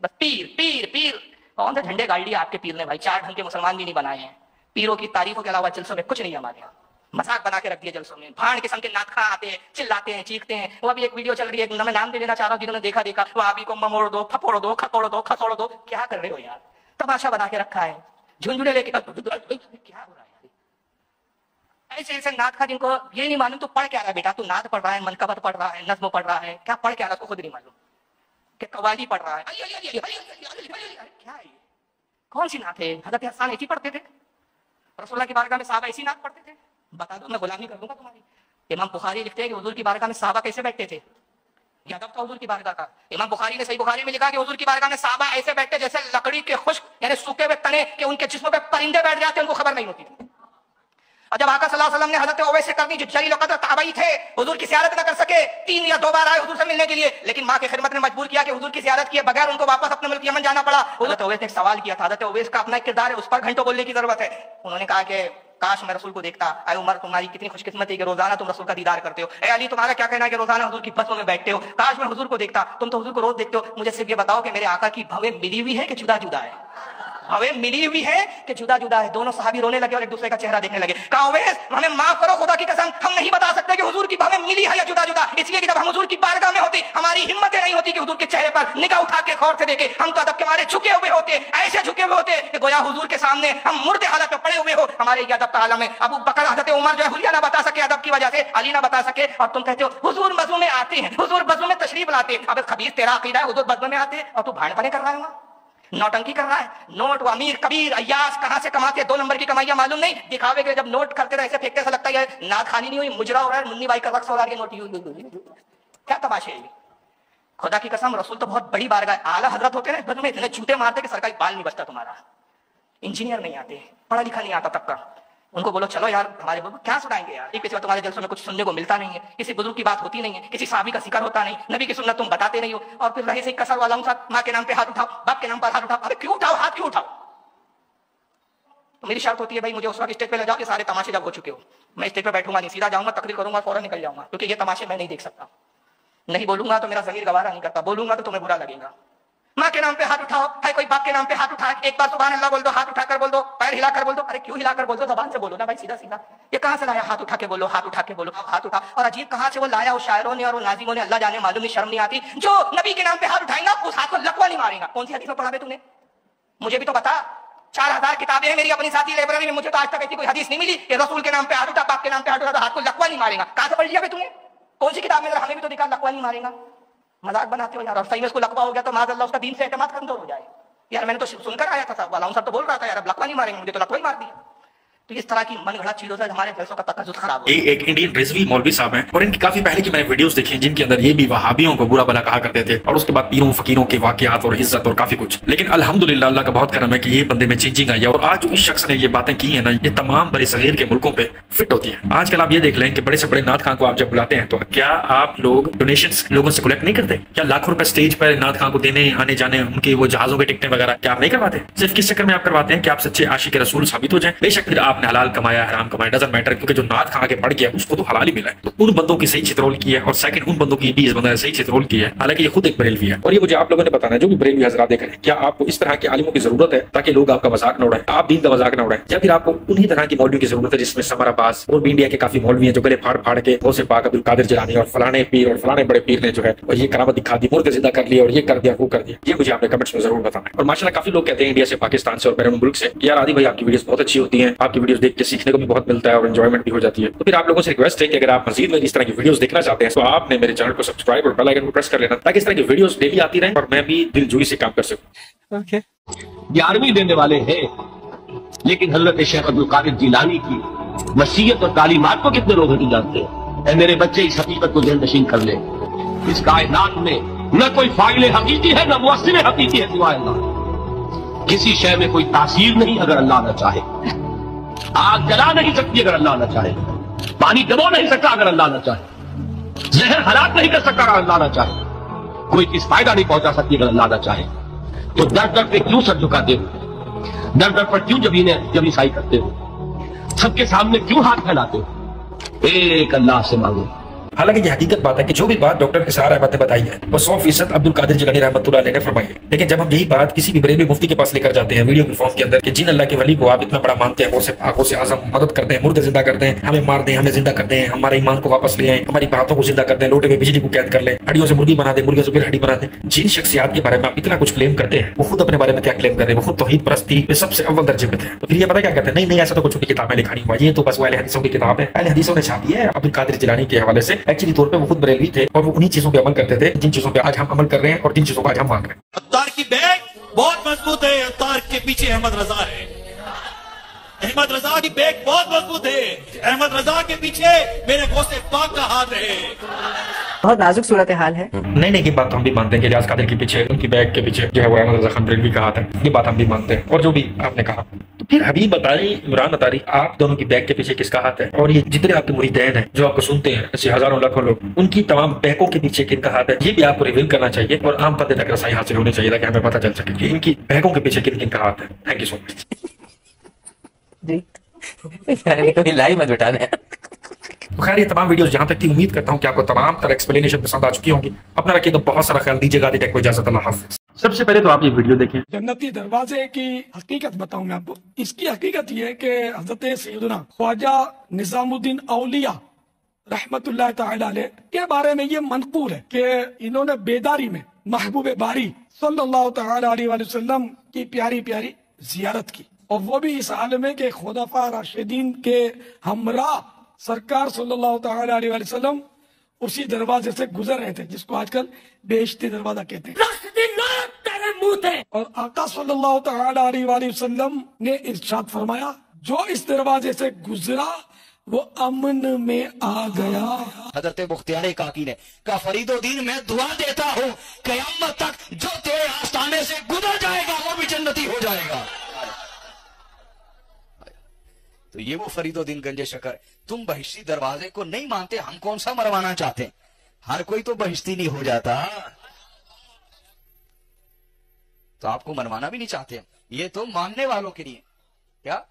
बस पीर पीर पीर। कौन से झंडे गाड़ लिए आपके पीर ने भाई? 4 ढंग के मुसलमान भी नहीं बनाए हैं। पीरों की तारीफों के अलावा जलसों में कुछ नहीं है हमारे यहाँ। मजाक बना के रख दिए जलसों में, भाड़ किस्म के नाटक आते हैं, चिल्लाते हैं, चीखते हैं। वो अभी एक वीडियो चल रही है, मैं नाम दे देना चाह रहा हूँ, जिन्होंने देखा वो अभी को ममोड़ दो, फपोड़ दो, खकोड़ दो, खसोड़ दो। क्या कर रहे हो यार? तमाशा बना के रखा है, झुंझुने लेके क्या हो रहा है? ऐसे ऐसे नाटक जिनको ये नहीं मालूम तो पढ़ क्या रहा है बेटा? तू नाट पढ़ रहा है, मनकबत पढ़ रहा है, नज्म पढ़ रहा है, क्या पढ़ क्या रहा है उसको खुद नहीं मालूम कि कवाली पढ़ रहा है। क्या है? कौन सी नात है? हजरत हसन ऐसी पढ़ते थे, रसूलुल्लाह की बारगाह में साहबा ऐसी नात पढ़ते थे? बता दो, मैं गुलामी कर दूंगा तुम्हारी। इमाम बुखारी लिखते हैं कि हुजूर की बारगाह में साहबा कैसे बैठते थे। ये अदब था हुजूर की बारगाह का। इमाम बुखारी ने सही बुखारी में लिखा कि हुजूर की बारगाह में साहबा ऐसे बैठते जैसे लकड़ी के खुश्क यानी सूखे हुए तने के उनके जिस्मों पे परिंदे बैठ जाते हैं, उनको खबर नहीं होती थी। और जब आका सल्लल्लाहु अलैहि वसल्लम ने हजरत ओवैस से करनी, जो जलील क़द्र ताबई थे, हुजूर की ज़ियारत न कर सके, 3 या 2 बार आए हुजूर से मिलने के लिए, लेकिन मां की खिदमत ने मजबूर किया कि हुजूर की ज़ियारत किए बगैर उनको वापस अपने मुल्क यमन जाना पड़ा। हजरत ओवैस ने एक सवाल किया था, हजरत ओवैस का अपना एक किरदार है, उस पर घंटों बोलने की जरूरत है। उन्होंने कहा कि काश मैं रसूल को देखता। ऐ उमर, तुम्हारी कितनी खुशकिस्मत है कि रोजाना तुम रसूल का दीदार करते हो। ऐ अली, तुम्हारा क्या कहना है कि रोजाना हुजूर की बसों में बैठते हो। काश मैं हुजूर को देखता। तुम तो हुजूर को रोज देखते हो। मुझे सिर्फ ये बताओ कि मेरे आका की भवें मिली हुई है कि जुदा जुदा है? हमें मिली हुई है कि जुदा जुदा है? दोनों सहाबी रोने लगे और एक दूसरे का चेहरा देखने लगे। कहा ओवैस, हमें माफ करो, खुदा की कसम हम नहीं बता सकते कि हुजूर की भवें मिली है या जुदा जुदा, इसलिए कि जब हम हुजूर की बारगाह में होते हमारी हिम्मत नहीं होती कि हुजूर के चेहरे पर निगाह उठा के गौर से देखे। हम तो अदब के मारे झुके हुए होते, ऐसे झुके हुए होते कि गोया हुजूर के सामने हम मुर्दे हालत में पड़े हुए हो। हमारे ये अदब का आलम है। अबू बकर, हज़रत उमर जो है हुलिया ना बता सके अदब की वजह से, अली ना बता सके, और तुम कहते हो हुजूर बज़ू में आते हैं, हुजूर बज़ू में तशरीफ लाते। अब खबीस तेरा अकीदा है, हुजूर बज़ू में आते और तू भाड़ पने कर रहा है। नौटंकी कर रहा है। नोट वो अमीर कबीर अय्यास कहां से कमाते, 2 नंबर की कमाइयां मालूम नहीं, दिखावे के जब नोट करते रहे ऐसे फेंकते ऐसा लगता है नाद खानी नहीं हुई, मुजरा हो रहा है, मुन्नी बाई का रक्स हो रहा है, नोट क्या तमाशे है। खुदा की कसम रसूल तो बहुत बड़ी बारगाह, आला हजरत होते हैं में इतने झूठे मारते कि सरकारी बाल नहीं बचता तुम्हारा। इंजीनियर नहीं आते, पढ़ा लिखा नहीं आता तब का, उनको बोलो चलो यार हमारे बुजुर्ग क्या सुनाएंगे यार, एक सिवा तुम्हारे जलसों में कुछ सुनने को मिलता नहीं है, किसी बुजुर्ग की बात होती नहीं है, किसी साहबी का जिक्र होता नहीं, नबी की सुन्नत तुम बताते नहीं हो, और फिर रहे से कसर वाला साथ माँ के नाम पे हाथ उठाओ, बाप के नाम पर हाथ उठाओ। अरे क्यों उठाओ, हाथ क्यों उठाओ? तो मेरी शर्त होती है भाई मुझे उस वक्त स्टेज पे ले जाओ कि सारे तमाशे जब हो चुके हो, मैं स्टेज पे बैठूंगा नहीं, सीधा जाऊंगा, तकरीर करूंगा, फौरन निकल जाऊंगा, क्योंकि ये तमाशे मैं नहीं देख सकता। नहीं बोलूंगा तो मेरा ज़मीर गवारा नहीं करता, बोलूंगा तो तुम्हें बुरा लगेगा। माँ के नाम पे हाथ उठाओ, है कोई बाप के नाम पे हाथ उठाए, एक बार सुभान अल्लाह बोल दो, हाथ उठाकर बोल दो, पैर हिलाकर बोल दो। अरे क्यों हिलाकर बोल दो, जबान से बोलो ना भाई, सीधा सीधा। ये कहां से लाया, हाथ उठा के बोलो, हाथ उठा के बोलो, हाथ उठा। और अजीब कहां से वो लाया उस शायरों ने और नाजिमों ने, अल्लाह जाने, मालूम नहीं, शर्म नहीं आती। जो नबी के नाम पे हाथ उठाएगा उस हाथ को लकवा नहीं मारेगा। कौन सी हदीस में पढ़ा है तूने, मुझे भी तो बता। 4000 किताबें हैं मेरी अपनी साथी लाइब्रेरी में, मुझे तो आज तक ऐसी कोई हदीस नहीं मिली कि रसूल के नाम पे हाथ उठा, बाप के नाम पे हाथ उठा तो हाथ को लकवा नहीं मारेगा। कहां से पढ़ लिया तूने, कौन सी किताब में, हमें भी तो दिखा लकवा नहीं मारेगा। मजाक बनाते हो यार, और सही में उसको लकवा हो गया तो माज़अल्लाह उसका दीन से एतमाद कमजोर हो जाए। यार मैंने तो सुनकर आया था साहब वाला, सब तो बोल रहा था यार अब लकवा नहीं मारेंगे, मुझे तो लकवा ही मार दिया। तो इस तरह की मनगढ़ा चीजों से हमारे फैसलों का तकद्दुस खराब हो। एक इंडियन रिजवी मौलवी साहब हैं और इनकी काफी पहले की मैंने वीडियोस देखी जिनके अंदर ये भी वहाबियों को बुरा भला कहा करते थे और उसके बाद पीरों फकीरों के वाकयात और इज्जत और काफी कुछ। लेकिन अल्हम्दुलिल्लाह अल्लाह का बहुत करम है कि ये बंदे में चेंजिंग आई है और आज जो इस शख्स ने ये बातें की है ना, ये तमाम बड़े सगीर के मुल्कों पे फिट होती है। आजकल आप ये देख लें कि बड़े से बड़े नाथ खां को आप जब बुलाते हैं तो क्या आप लोग डोनेशंस लोगों से कलेक्ट नहीं करते? क्या लाखों रुपए स्टेज पर नाथ खां को देने आने जाने, उनके वो जहाजों के टिकटें वगैरह क्या आप नहीं करवाते? सिर्फ किस चक्कर में आप करवाते हैं कि आप सच्चे आशिक रसूल साबित हो जाएं? बेशक फिर आपने हलाल कमाया हराम कमाया डजंट मैटर, क्योंकि जो नाथ खा के पड़ गया उसको तो हलाल ही मिला है। तो उन बंदों की सही चित्रोल की है और सेकंड उन बंदों की भी इस बंदा ने सही चित्रोल की है, हालांकि ये खुद एक बरेलवी है। और ये मुझे आप लोगों ने बताना है जो भी बरेलवी हजरात देख रहे हैं, क्या आपको इस तरह के आलिमों की जरूरत है ताकि लोग आपका मजाक न उड़ाएं, आप दीन का मजाक न उड़ाएं, या फिर आपको उन्हीं तरह की मौलवियों की जरूरत है जिसमें समर अब्बास और भी इंडिया के काफी मौलवी हैं जो गले फाड़ फाड़ के गौसे पाक अब्दुल कादिर जिलानी और फलाने पीर और फलाने बड़े पीर ने जो है और ये करामत दिखा दी, मुर्दे जिंदा कर लिया और ये कर दिया वो कर दिया। ये मुझे आपने कमेंट्स में जरूर बताना। और माशाल्लाह काफी लोग कहते हैं इंडिया से, पाकिस्तान से और बैरून मुल्क से, यार आदि भाई आपकी वीडियोस बहुत अच्छी होती हैं, आपकी वीडियोस देख के सीखने को भी बहुत मिलता है और एंजॉयमेंट भी हो जाती है। तो फिर आप लोगों से रिक्वेस्ट है कि अगर आप मजीद इस तरह की वीडियोस देखना चाहते हैं तो आपने मेरे चैनल को सब्सक्राइब और बेल आइकन को प्रेस कर लेना ताकि इस तरह की वीडियोस डेली आती रहें और मैं भी दिलजोई से काम कर सकूं। ओके 11वीं देने वाले हैं, लेकिन हजरत शेख अब्दुल कादिर जिलानी की वसीयत और तालीमात को कितने लोग नहीं जानते हैं? ऐ मेरे बच्चे इस हकीकत को ज़हन नशीन कर ले, इस कायनात में न कोई फाइल हकीकी है न मुअस्सिर हकीकी है सिवाय अल्लाह। किसी शय में कोई तासीर नहीं अगर अल्लाह न चाहे, आग जला नहीं सकती अगर अल्लाह न चाहे, पानी दबो नहीं सकता अगर अल्लाह न चाहे, जहर हलाक नहीं कर सकता अगर अल्लाह न चाहे, कोई किस फायदा नहीं पहुंचा सकती अगर अल्लाह न चाहे। तो दर दर पे क्यों सर झुकाते हो, दर दर पर क्यों जबी साई करते हो, सबके सामने क्यों हाथ फैलाते हो? एक अल्लाह से मांगो। हालांकि ये हकीकत बात है कि जो भी बात डॉक्टर निसार अहमद ने बताई है वो 100% अब्दुल कादिर जिलानी रहमतुल्लाह अलैह ने फरमाई है। लेकिन जब हम यही बात किसी भी बरेलवी मुफ्ती के पास लेकर जाते हैं वीडियो के फॉर्म के अंदर कि जिन अल्लाह के वली को आप इतना बड़ा मानते हैं, वो से आजम मदद करते हैं, मुर्दे जिंदा करते हैं, हमें मार दें, हमें जिंदा करते हैं, हमारे ईमान को वापस ले आए, हमारी बातों को जिंदा करते हैं, लोटे में बिजली को कैद कर ले, हड्डियों से मुर्गी बना दे, मुर्गियों से फिर हड्डी बना दे, जिन शख्सियात के बारे में आप इतना कुछ क्लेम करते हैं वो खुद अपने बारे में क्या क्लेम कर रहे हैं? वो खुद तौहीद परस्ती में सबसे अव्वल दर्जे पे थे। तो फिर ये पता क्या कहते हैं, नहीं ऐसा तो कुछ किताब में लिखा नहीं हुआ, ये तो बस अहले हदीसों की किताब है, अहले हदीसों ने छापी है अब्दुल कादिर जिलानी के हवाले से। एक्चुअली तौर पे वो खुद बरेलवी थे और वो उन्हीं चीजों पे अमल करते थे जिन चीजों पे आज हम अमल कर रहे हैं और जिन चीजों पे आज हम मान रहे हैं। अत्तार की बैग बहुत मजबूत है, अत्तार के पीछे अहमद रजा है, अहमद रजा की बैग बहुत मजबूत है, अहमद रजा के पीछे मेरे गौसे पाक का हाथ है। बहुत नाजुक सूरत हाल है। नहीं ये बात तो हम भी मानते हैं कि रियाज कादिर के पीछे, उनकी बैग के पीछे जो है वो अहमद रजा खान बरेलवी का हाथ है, ये बात हम भी मानते हैं। और जो भी आपने कहा, तो फिर हबीब बताई, इमरान अतारी, आप दोनों की बैग के पीछे किसका हाथ है? और ये जितने आपके मुरीदैन हैं जो आपको सुनते हैं, ऐसे हजारों लाखों लोग, उनकी तमाम बैगों के पीछे किनका हाथ है, ये भी आपको रिवील करना चाहिए और आम पते तक रसाई हासिल होनी चाहिए ताकि हमें पता चल सके कि इनकी बैगों के पीछे किन का हाथ है। Thank you so much ji. Live मत बिठाने। खैर ये तमाम वीडियोस जहां तक थी, उम्मीद करता हूं कि आपको तमाम तरह एक्सप्लेनेशन पसंद आ चुकी होंगी। अपना रखिएगा बहुत सारा ख्याल, दीजिएगा दी को इजाजत, अल्लाह हाफिज़। सबसे पहले तो आप ये वीडियो देखें। जन्नती दरवाजे की हकीकत बताऊं मैं आपको। इसकी हकीकत ये है कि हजरत सैयदना ख्वाजा निजामुद्दीन औलिया रहमतुल्लाह तआला अलैह के बारे में ये मनकूल है कि इन्होंने बेदारी में महबूब बारी सल्लल्लाहु तआला अलैहि वसल्लम की प्यारी प्यारी जियारत की, और वो भी इस हाल में कि खुलफा राशिदीन के हमरा सरकार सल्लल्लाहु तआला अलैहि वसल्लम उसी दरवाजे से गुजर रहे थे जिसको आजकल बेइज्जती दरवाजा कहते हैं। मजबूत है। और आका सल्लल्लाहु तआला अलैहि वसल्लम ने इरशाद फरमाया, जो इस दरवाजे से गुजरा वो अमन में आ गया। हजरत मुख्तियार काकी ने कहा, फरीदुद्दीन मैं दुआ देता हूँ क़यामत तक जो तेरे आस्थाने से गुजर जाएगा वो भी जन्नती हो जाएगा। तो ये वो फरीदुद्दीन गंजे शकर, तुम बहिश्ती दरवाजे को नहीं मानते, हम कौन सा मरवाना चाहते हैं? हर कोई तो बहिश्ती नहीं हो जाता, तो आपको मनवाना भी नहीं चाहते। ये तो मानने वालों के लिए, क्या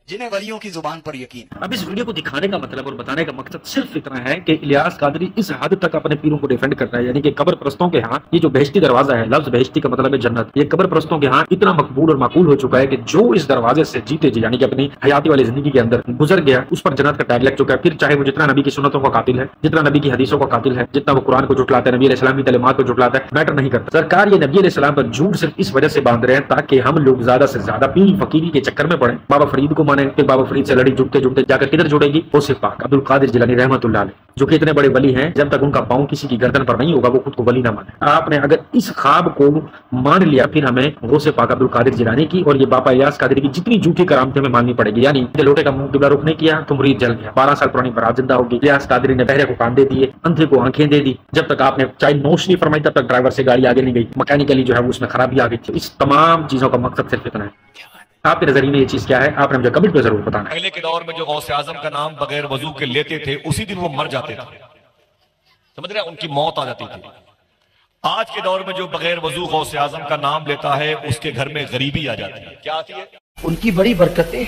जिन्हें वलियों की जुबान पर यकीन। अब इस वीडियो को दिखाने का मतलब और बताने का मकसद सिर्फ इतना है कि इलियास कादरी इस हद तक अपने पीरों को डिफेंड करता है, यानी कि कब्र परस्तों के यहाँ ये जो बेहश्ती दरवाजा है, लफ्ज बेहश्ती का मतलब है जन्नत, ये कब्र परस्तों के यहाँ इतना मकबूल और माकूल हो चुका है कि जो इस दरवाजे से जीते जी यानी कि अपनी हयाती वाली जिंदगी के अंदर गुजर गया, उस पर जन्नत का टैग लग चुका है। फिर चाहे वो जितना नबी की सुन्नतों का कातिल है, जितना नबी की हदीसों का कातिल है, जितना वो कुरान को जुटलाता है, नबी अलैहिस्सलाम की तलीमात को जुटलाता है, मैटर नहीं करता। सरकार ये नबी अलैहिस्सलाम पर झूठ सिर्फ इस वजह से बांध रहे हैं ताकि हम लोग ज्यादा से ज्यादा पीर फकीरी के चक्कर में पड़े, बाबा फरीद को माने, फिर बाबा फरीद लड़ी जुटते जुटते जाकर किधर जुड़ेगी? गौसे पाक अब्दुल कादिर जिलानी रहमतुल्लाह अलैह, जो कि इतने बड़े वली हैं, जब तक उनका पांव किसी की गर्दन पर नहीं होगा वो खुद को वली ना माने। आपने अगर इस ख्वाब को मान लिया, फिर हमें गौसे पाक अब्दुल कादिर जिलानी की और ये बाबा इलियास कादरी की जितनी झूठी करामतें हमें माननी पड़ेगी। यानी लोटे का मुंह किबला रुख नहीं किया तो मुरीद जल गया, 12 साल पुरानी बरात जिंदा होगी। इलियास कादरी ने बहरे को कान दे दिए, अंधे को आंखें दे दी। जब तक आपने चाहे नोश नहीं फरमाई तब तक ड्राइवर से गाड़ी आगे नहीं गई, मैकेनिकली जो है उसमें खराबी आ गई। इस तमाम चीजों का मकसद सिर्फ इतना है। आपके नजरिए में ये चीज क्या है? आपने मुझे कमेंट पे जरूर बताना। पहले के दौर में जो गौसे आजम का नाम बगैर वजू के लेते थे उसी दिन वो मर जाते थे, समझ रहे हैं, उनकी मौत आ जाती थी। आज के दौर में जो बगैर वजू गौसे आजम का नाम लेता है उसके घर में गरीबी आ जाती है। क्या आती है? उनकी बड़ी बरकतें।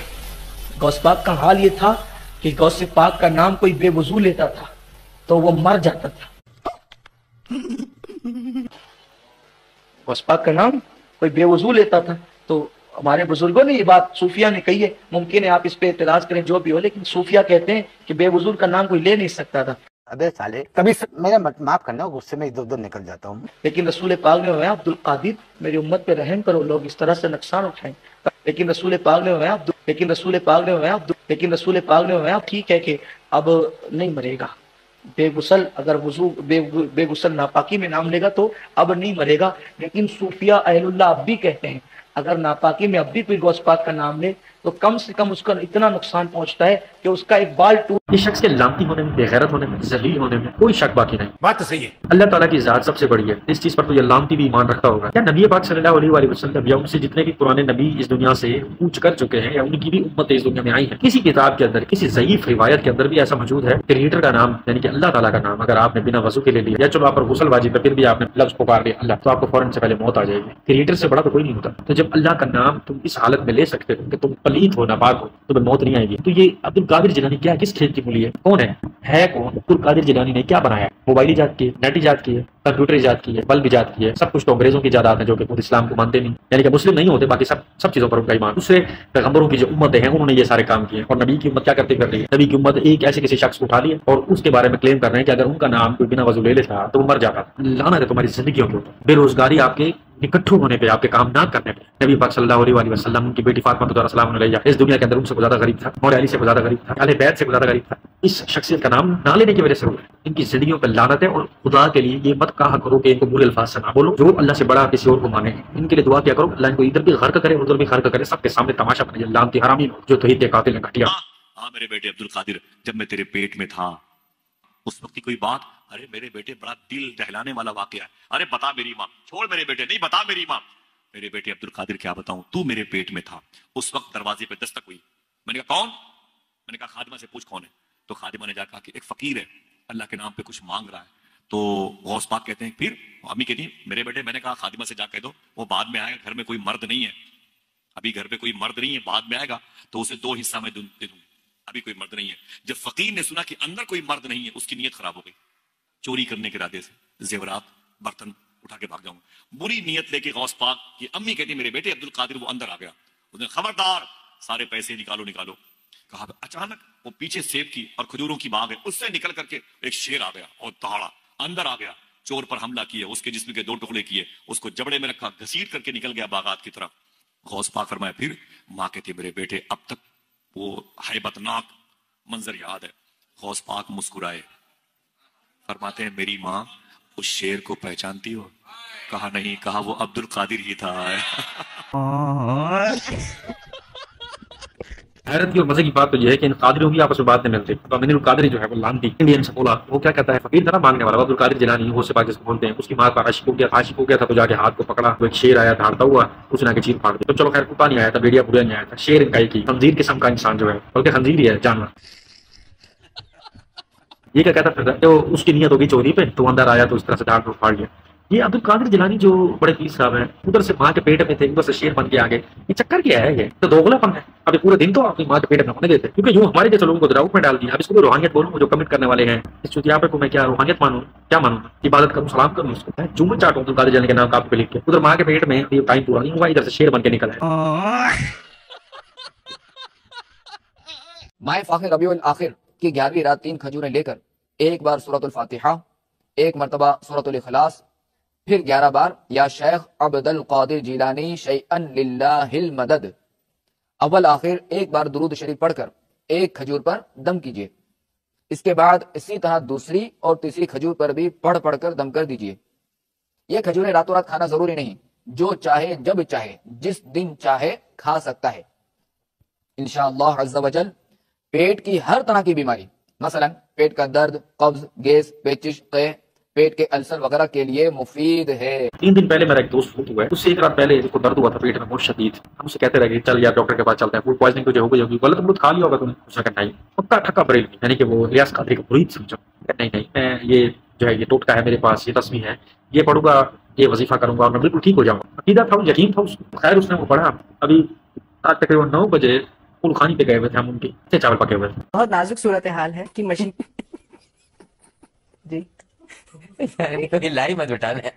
गौस पाक का हाल ये था कि गौस पाक का नाम कोई बेवजू लेता था तो वो मर जाता था। गौस पाक का नाम कोई बेवजू लेता था तो हमारे बुजुर्गों ने ये बात सूफिया ने कही है, मुमकिन है आप इस पे इतराज करें जो भी हो, लेकिन सूफिया कहते हैं कि बेवजूर का नाम कोई ले नहीं सकता था। अबे साले कभी मेरा माफ करना, गुस्से में इधर उधर निकल जाता हूँ। लेकिन रसूल पाक ने फरमाया, अब्दुल कादिर मेरी उम्मत पे रहम करो, लोग इस तरह से नुकसान उठाएं। लेकिन रसूल पाक ने फरमाया ठीक है कि अब नहीं मरेगा, बेगुसल अगर वजू बेगुसल नापाकी में नाम लेगा तो अब नहीं मरेगा। लेकिन सूफिया अहलुल्लाह अब भी कहते हैं अगर नापाकी में अब भी कोई गौस पाक का नाम ले तो कम से कम उसका इतना नुकसान पहुंचता है कि उसका एक बाल टूट। इस शख्स के लामती होने में, बेगैरत होने में, जलील होने में कोई शक बाकी नहीं। बात तो सही है। अल्लाह ताला की जात सबसे बड़ी है, इस चीज पर तो ये लामती भी ईमान रखता होगा। क्या नबी पाक सल्लल्लाहु अलैहि वसल्लम या उनसे जितने भी पुराने नबी इस दुनिया से कूच कर चुके हैं या उनकी भी उम्मत इस दुनिया में आई है, किसी किताब के अंदर, किसी ज़ईफ रिवायत के अंदर भी ऐसा मौजूद है क्रिएटर का नाम यानी कि अल्लाह ताला का नाम अगर आपने बिना वजू के ले लिया, या चलो आप पर गुस्ल वाजिब है फिर भी आपने लफ्ज पुकार लिया अल्लाह, तो आपको फौरन से पहले मौत आ जाएगी। क्रिएटर से बड़ा तो कोई नहीं होता। तो जब अल्लाह का नाम तुम इस हालत में ले सकते हो कि तुम पलीत हो, नापाक हो, तुम्हें मौत नहीं आएगी, तो ये अब्दुल कादिर जिलानी क्या, किस खेत की मूली है? कौन है कौन? अब्दुल कादिर जिलानी ने क्या बनाया? मोबाइल ईजाद की है, नेट ईजाद की है, कंप्यूटर ईजाद की है, बल्ब ईजाद की है, सब कुछ तो अंग्रेजों की जायदाद है जो कि खुद इस्लाम को मानते नहीं, यानी कि मुस्लिम नहीं होते, बाकी सब चीजों पर उनका ईमान। दूसरे पैगंबरों की जो उम्मतें हैं उन्होंने ये सारे काम किए और नबी की उम्मत क्या करती कर रही है? नबी की उम्मत एक ऐसे किसी शख्स को उठा लिया और उसके बारे में क्लेम कर रहे हैं कि अगर उनका नाम कोई बिना वजू ले लेता तो वो मर जाता। लानत है तुम्हारी जिंदगियों के ऊपर, बेरोजगारी आपके इकट्ठू होने पे, आपके काम ना करने पे। नबी पाक सल्लल्लाहु अलैहि वसल्लम उनकी बेटी फातिमा तुज़हरा सलाम अलैहा इस दुनिया के अंदर उनसे ज्यादा गरीब था, मौला अली से ज्यादा गरीब था, अहले बैत से ज्यादा गरीब था। इस शख्सियत का नाम ना लेने की वजह से हुआ है। इनकी जिंदगियों पर लानत है और खुदा के लिए ये मत कहा करो कि इनको बुरे अल्फाज से ना बोलो। जो अल्लाह से बड़ा किसी और को माने, इनके लिए दुआ किया करो अल्लाह इनको इधर भी गर्क करे उधर भी गर्क करे, सबके सामने तमाशा बने। लानती हरामी जो तौहीद के कातिल हैं घटिया। हाँ मेरे बेटे अब्दुल कादिर, जब मैं तेरे पेट में था उस वक्त की कोई बात, अरे मेरे बेटे बड़ा दिल दहलाने वाला वाकया है, अरे बता मेरी माँ, छोड़ मेरे बेटे, नहीं बता मेरी माँ। मेरे बेटे अब्दुल कादिर क्या बताऊं, तू मेरे पेट में था, उस वक्त दरवाजे पे दस्तक हुई। मैंने कहा कौन? मैंने कहा खादिमा से पूछ कौन है। तो खादिमा ने जाकर कहा कि एक फकीर है, अल्लाह के नाम पे कुछ मांग रहा है। तो गौस पाक कहते हैं फिर अम्मी कहती मेरे बेटे, मैंने कहा खादिमा से जाकर दो, वो बाद में आएगा, घर में कोई मर्द नहीं है, अभी घर पे कोई मर्द नहीं है, बाद में आएगा तो उसे 2 हिस्सा में दे दूं, अभी कोई मर्द नहीं है। जब फकीर ने सुना कि अंदर कोई मर्द नहीं है, उसकी नीयत खराब हो गई, चोरी करने के इरादे से जेवरात बर्तन उठा के भाग जाऊंगा। बुरी नीयत लेके गौस पाक की अम्मी कहती मेरे बेटे अब्दुल कादिर वो अंदर आ गया, उसने खबरदार सारे पैसे निकालो निकालो। कहा अचानक वो पीछे सेब की और खजूरों की बाग है, उससे निकल करके एक शेर आ गया और दहाड़ा अंदर आ गया, चोर पर हमला किया, उसके जिस्म के 2 टुकड़े किए, उसको जबड़े में रखा, घसीट करके निकल गया बागात की तरफ। गौस पाक फरमाया फिर माँ कहती मेरे बेटे अब तक वो हैबतनाक मंजर याद है। गौस पाक मुस्कुराए, फरमाते हैं मेरी माँ उस शेर को पहचानती हो? कहा नहीं, कहा वो अब्दुल कादिर ही था। हैरत की और मजे की बात तो यह है कि इन कादरियों की आपस में बात नहीं मिलती। तो अमीनुल कादरी जो है वो लानती इंडियन से बोला, वो क्या कहता है, फकीर था ना मांगने वाला, अब्दुल कादिर जिलानी वो से पाकिस्तान बोलते हैं, उसकी माँ का आशिक हो गया था तो जाके हाथ को पकड़ा, वो एक शेर आया धाड़ता हुआ, उसने आके चीर फाड़ दी। तो चलो खैर कुत्ता नहीं आया था, भेड़िया बुढ़िया नहीं आया था, शेर इनका एक ही खंजीर किस्म का इंसान जो है, बल्कि खंजीर ही है जानवर। ये क्या कहता फिर तो उसकी नीयत होगी चोरी पे, तो अंदर आया तो इस तरह से धाड़ फाड़ गया। ये अब्दुल कादिर जिलानी जो बड़े पीर साहब हैं, उधर से माँ के पेट में थे, उधर से शेर बन के आ गए। ये चक्कर क्या है? ये तो दोगलापन है। अभी पूरे दिन तो अपनी माँ के पेट में होने देते, क्योंकि यूं हमारे जैसे लोगों को डाउट में डाल दिया। अब इसको भी रूहानियत बोलूं, जो कमिट करने वाले हैं इस चुतिया पे को मैं क्या रूहानियत मानूं, क्या मानूं? इबादत करूं, सलाम करूं उसको, चूम चाटूं अब्दुल कादिर जिलानी के नाम कापी पे लिख के। उधर माँ के पेट में टाइम पूरा नहीं हुआ, इधर से शेर बन के निकल है। माह फाखिर रबीउल आखिर की 11वीं रात 3 खजूरें लेकर एक बार सूरतुल फातिहा, एक मरतबा सूरतुल इखलास, फिर 11 बार या शेख अब्दुल कादिर जिलानी शैअन लिल्लाहिल मदद, अव्वल आखिर एक बार दुरूद शरीफ पढ़कर एक खजूर पर दम कीजिए। इसके बाद इसी तरह दूसरी और तीसरी खजूर पर भी पढ़ पढ़कर दम कर दीजिए। यह खजूरें रातों रात खाना जरूरी नहीं, जो चाहे जब चाहे जिस दिन चाहे खा सकता है। इंशाअल्लाह अज़्ज़ा वजल पेट की हर तरह की बीमारी, मसलन पेट का दर्द, कब्ज, गैस, पेचिश, पेट के अल्सर वगैरह के लिए मुफीद है। 3 दिन पहले मेरा एक दोस्त फूट हुआ है, उससे एक रात पहले इसको दर्द हुआ था पेट में बहुत शदीद। हम उसे कहते रहे चल यार डॉक्टर के पास चलते हैं, फूड पॉइजनिंग तुझे हो गई होगी, गलत मुल्क खा लिया होगा तूने। उसने कहा नहीं, पक्का ठक्का बरेलवी, यानी कि वो इलियास कादरी को मुरीद समझो। नहीं मैं ये जो है ये टोटका है मेरे पास, ये तस्वीर है, ये पढ़ूंगा, ये वजीफा करूंगा और मैं बिल्कुल ठीक हो जाऊंगा। अकीदा था, यकीन था उसको। खैर उसने वो पढ़ा। अभी आज तकरीबन 9 बजे कुलखानी पे गए हुए थे हम, उनके चावल पके हुए थे। बहुत नाजुक सूरत हाल है कि मशीन जी लाइव मत उठाने।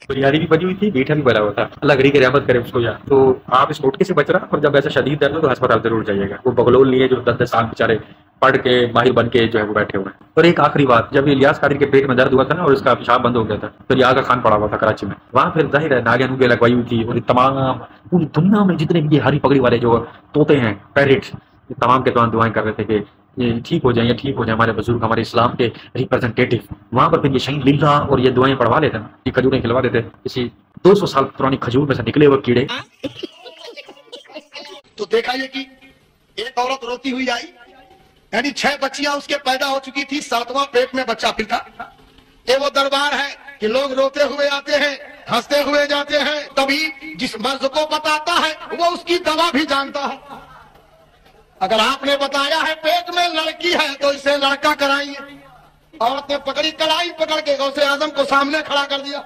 बिरयानी भी बनी हुई थी, मीठा भी बना हुआ था। अल्लाह गरी की रहमत करे उसको यार। तो आप इस टोटके से बच रहा, और जब ऐसा शदीद दर्द हो तो अस्पताल जरूर जाइएगा। वो बगलोल लिए जो 10-10 साल बेचारे पढ़ के माहिर बन के जो है वो बैठे हुए हैं। और एक आखिरी बात, जब इलियास कादरी के पेट में दर्द हुआ था ना और इसका पेशाब बंद हो गया था, तो ये आगा खान पड़ा हुआ था कराची में। वहां फिर जाहिर है नागे नुगे लगवाई हुई थी, और तमाम पूरी दुनिया में जितने भी ये हरी पगड़ी वाले जो तोते हैं, पैरेट्स, तमाम के तमाम दुआएं कर रहे थे कि ये ठीक हो जाए, ये ठीक हो जाए, हमारे बुजुर्ग, हमारे इस्लाम के रिप्रेजेंटेटिव। वहां पर फिर ये शहीद लिल्ला और ये दुआएं पढ़वा लेते हैं, ये खजूरें खिलवा देते। किसी 200 साल पुरानी खजूर में से निकले हुए कीड़े। तो देखा ये कि एक औरत रोती हुई आई, यानी 6 बच्चियां उसके पैदा हो चुकी थी, 7वां पेट में बच्चा फिर था। ये वो दरबार है कि लोग रोते हुए आते हैं, हंसते हुए जाते हैं। तभी जिस मर्ज को बताता है वो उसकी दवा भी जानता है। अगर आपने बताया है पेट में लड़की है तो इसे लड़का कराइए। औरत ने पकड़ी कलाई, पकड़ के गौसे आजम को सामने खड़ा कर दिया।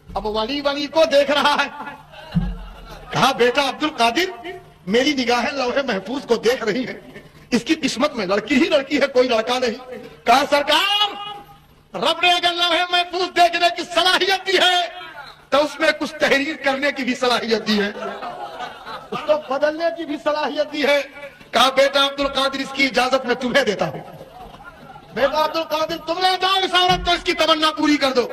अब वली को देख रहा है। कहा बेटा अब्दुल कादिर, मेरी निगाहें लौहे महफूज को देख रही है, इसकी किस्मत में लड़की ही लड़की है, कोई लड़का नहीं। कहा सरकार, रब ने अगर लौहे महफूज देखने की सलाहियत दी है तो उसमें कुछ तहरीर करने की भी सलाहियत दी है, उसको बदलने की भी सलाहियत दी है। कहा बेटा अब्दुल कादिर, इसकी इजाजत मैं तुम्हें देता हूं। बेटा अब्दुल कादिर, तुम ले जाओ इस औरत को, इसकी तमन्ना पूरी कर दो।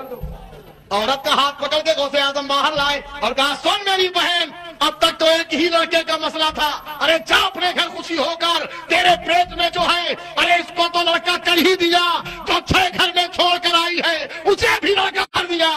औरत का हाथ पकड़ के गौसे आजम बाहर लाए और कहा सुन मेरी बहन, अब तक तो एक ही लड़के का मसला था, अरे जा अपने घर खुशी होकर, तेरे पेट में जो है, अरे इसको तो लड़का कर ही दिया, जो 6 घर में छोड़ कर आई है उसे भी लड़का कर दिया।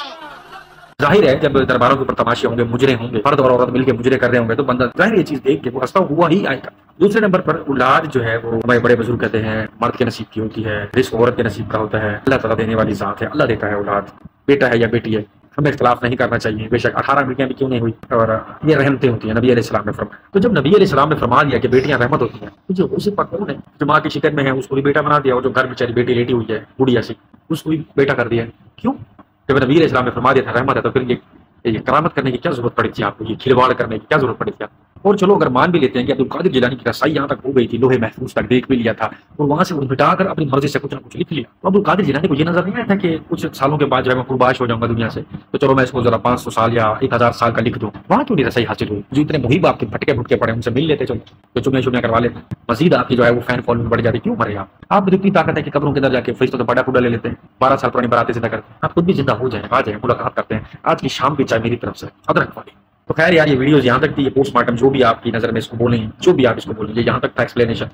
जाहिर है जब दरबारों के ऊपर तमाशे होंगे, मुजरे होंगे, मर्द और औरत मिलकर मुजरे कर रहे होंगे, तो बंदा जाहिर ये चीज देख के वो हंसता हुआ ही आएगा। दूसरे नंबर पर औलाद जो है वो हमारे बड़े बुजुर्ग कहते हैं मर्द के नसीब की होती है, रिस्क औरत के नसीब का होता है। अल्लाह ताला देने वाली जात है, अल्लाह देता है औलाद, बेटा है या बेटी है, हमें इख्तलाफ नहीं करना चाहिए। बेशक 18 बेटियां भी क्यों नहीं हुई, और ये रहमतें होती हैं, नबी अलैहिस्सलाम ने फरमाया। तो जब नबी अलैहिस्सलाम ने फरमा दिया कि बेटियां रहमत होती हैं, तो जो उसे कौन है जो माँ की शिकन में है उसको भी बेटा बना दिया, और जो घर बेचारी बेटी लेटी हुई है बुढ़िया सी उसको भी बेटा कर दिया। क्यों? जब नबी अलैहिस्सलाम ने फरमा दिया था रहमत है, तो फिर ये करामत करने की क्या जरूरत पड़ी थी आपको, ये खिलवाड़ करने की क्या जरूरत पड़ी थी आपको? और चलो अगर मान भी लेते हैं कि अब्दुल कादिर जिलानी की रसाई यहाँ तक हो गई थी, लोहे महफूज तक देख भी लिया था, और वहां से मिटाकर अपनी मर्जी से कुछ ना कुछ लिख लिया, तो अब्दुल कादिर जिलानी को ये नजर नहीं आया था कि कुछ सालों के बाद जो है मैं कुर्बाश हो जाऊंगा दुनिया से, तो चलो मैं इसको जरा 500 साल या 1000 साल का लिख दूं। वहां क्यों नहीं रसाई हासिल हुई? जो इतने मुहिब आपके भटके भुटके पड़े उनसे मिल लेते, चलो तो चुमिया करवा लेते, मजीद आपकी जो है वो फैन फॉलोइंग बढ़ जाती। क्यों मरे आप इतनी ताकत है कि कब्रों के अंदर जाके फरिश्तों से बड़ा फूडा ले लेते हैं, 12 साल पुरानी बारातें जिंदा करते हैं। आप खुद भी जिंदा हो जाए, आ जाए, मुलाकात करते हैं। आज की शाम की चाय मेरी तरफ से अदरक वाली। तो खैर यार ये वीडियोस यहाँ तक थी, ये पोस्टमार्टम जो भी आपकी नजर में इसको बोलें, जो भी आप इसको बोलें, ये यहाँ तक था एक्सप्लेनेशन।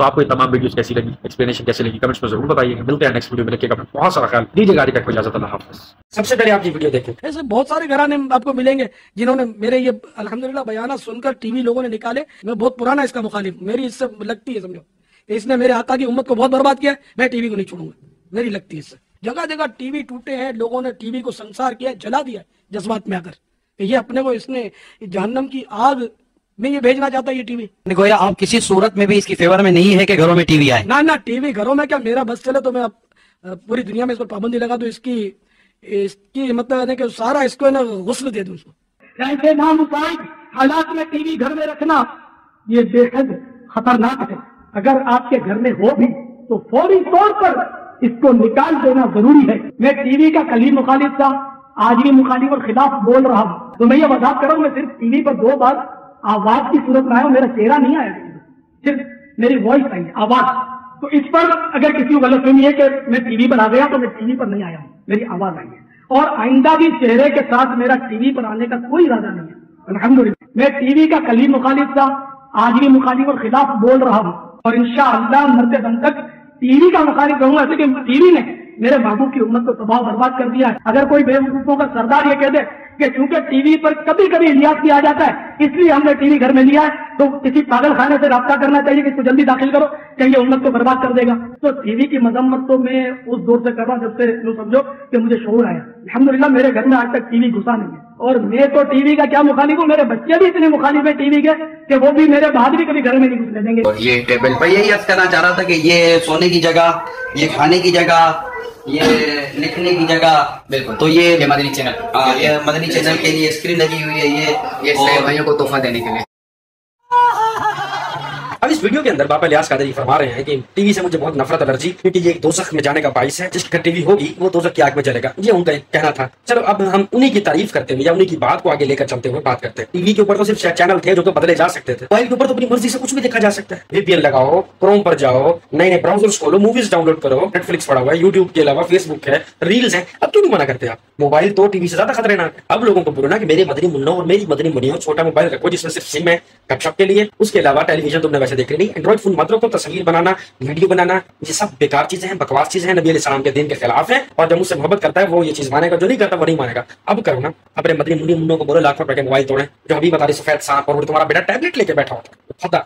तो आपको ये तमाम वीडियोस कैसी लगी, एक्सप्लेनेशन कैसी लगी, कमेंट्स में जरूर बताइएगा। मिलते हैं नेक्स्ट वीडियो में, रखिएगा बहुत सारा ख्याल, दीजिएगा गाड़ी का इजाजत, अल्लाह हाफ़िज़। सबसे पहले आप ये वीडियो देखें। ऐसे बहुत सारे घराने आपको मिलेंगे जिन्होंने मेरे ये अल्हम्दुलिल्लाह बयाना सुनकर टीवी लोगों ने निकाले। मैं बहुत पुराना इसका मुखालिफ, मेरी इससे लगती है, समझो इसने मेरे आका की उम्मत को बहुत बर्बाद किया है, मैं टीवी को नहीं छोड़ूंगा, मेरी लगती है इससे। जगह जगह टीवी टूटे हैं, लोगों ने टीवी को संसार किया, जला दिया जज्बात में आकर। ये अपने को इसने जहन्नम की आग में ये भेजना चाहता है ये टीवी। गोया आप किसी सूरत में भी इसकी फेवर में नहीं है कि घरों में टीवी आए? ना ना, टीवी घरों में क्या, मेरा बस चले तो मैं पूरी दुनिया में इस पर पाबंदी लगा दूं, इसकी मतलब है कि सारा इसको ना गुस्ल दे दूं इसको। ऐसे नामुसाइब हालात में टीवी घर में रखना ये बेहद खतरनाक है। अगर आपके घर में हो भी तो फौरी तौर पर इसको निकाल देना जरूरी है। मैं टीवी का कल ही मुखालिफ था, आज भी मुखालिफ और खिलाफ बोल रहा हूँ। तो मैं ये वजाहत कर रहा हूँ, मैं सिर्फ टीवी पर 2 बार आवाज की सूरत में आया, मेरा चेहरा नहीं आया, सिर्फ मेरी वॉइस आई, आवाज। तो इस पर अगर किसी को गलतफहमी है कि मैं टीवी पर आ गया, तो मैं टीवी पर नहीं आया हूँ, मेरी आवाज आई है। और आइंदा भी चेहरे के साथ मेरा टीवी पर आने का कोई इरादा नहीं है, अल्हम्दुलिल्लाह। मैं टीवी का कल ही मुखालिफ था, आज भी मुखालिफ और खिलाफ बोल रहा हूँ, और इंशाअल्लाह मरते दम तक टीवी का मुखालिफ रहूंगा। ऐसे कि टीवी ने मेरे महबूब की उम्मत को तबाह बर्बाद कर दिया है। अगर कोई बेवकूफों का सरदार ये कह दे कि चूंकि टीवी पर कभी कभी इलियास भी आ जाता है इसलिए हमने टीवी घर में लिया है, तो किसी पागल खाने से राब्ता करना चाहिए कि इसको जल्दी दाखिल करो, कहीं ये उम्मत को बर्बाद कर देगा। तो टीवी की मजम्मत तो मैं उस दौर से कर रहा हूं जब से यूं समझो कि मुझे शौर आया। अल्हम्दुलिल्लाह मेरे घर में आज तक टीवी घुसा नहीं है, और मैं तो टीवी का क्या मुखालिफ हूँ, मेरे बच्चे भी इतने मुखालिफ है टीवी के कि वो भी मेरे बाद भी कभी घर में नहीं घुसने देंगे। और ये टेबल पर यही अर्ज करना चाह रहा था कि ये सोने की जगह, ये खाने की जगह, ये लिखने की जगह, बिल्कुल। तो ये मदनी चैनल, ये मदनी चैनल के लिए स्क्रीन लगी हुई है, ये इस्लामी भाइयों को तोहफा देने के लिए। अब इस वीडियो के अंदर बाबा इलियास कादरी फरमा रहे हैं कि टीवी से मुझे बहुत नफरत, एलर्जी, क्योंकि ये दोज़ख में जाने का बाइस है। जिसकी टीवी होगी वो दोज़ख की आग में जलेगा, ये उनका एक कहना था। चलो अब हम उन्हीं की तारीफ करते हुए या उन्हीं की बात को आगे लेकर चलते हुए बात करते हैं। टीवी के ऊपर तो सिर्फ चैनल थे जो तो बदले जा सकते थे, मोबाइल के ऊपर तो अपनी मर्जी से कुछ भी देखा जा सकता है। VPN लगाओ, क्रोम पर जाओ, नए नए ब्राउजर्स खोलो, मूवीज डाउनलोड करो, नेटफ्लिक्स पड़ा हुआ है, यूट्यूब के अलावा फेसबुक है, रील्स है। अब क्यों नहीं मना करते आप? मोबाइल तो टीवी से ज्यादा खतरनाक है। अब लोगों को बोलो ना कि मेरे मदनी मुन्नों और मेरी मदनी मुनियों छोटा मोबाइल रखो जिसमें सिर्फ सिम है गपशप के लिए, उसके अलावा टेलीविजन तुमने वैसे देख नहीं, एंड्रॉइड फोन मत रखो, तस्वीर बनाना, वीडियो बनाना, ये सब बेकार चीजें हैं, बकवास चीजें हैं, नबी अलैहिस्सलाम के दिन के खिलाफ है। और जब मुझसे मोहब्बत करता है वो ये चीज मानेगा, जो नहीं करता वो नहीं मानेगा। अब करो ना, अपने मदनी मुन्नी मुन्नों को बोलो लाख रुपए के मोबाइल तोड़े, जो अभी बता रही सफेद सांप, और तुम्हारा बेटा टैबलेट लेके बैठा होता है,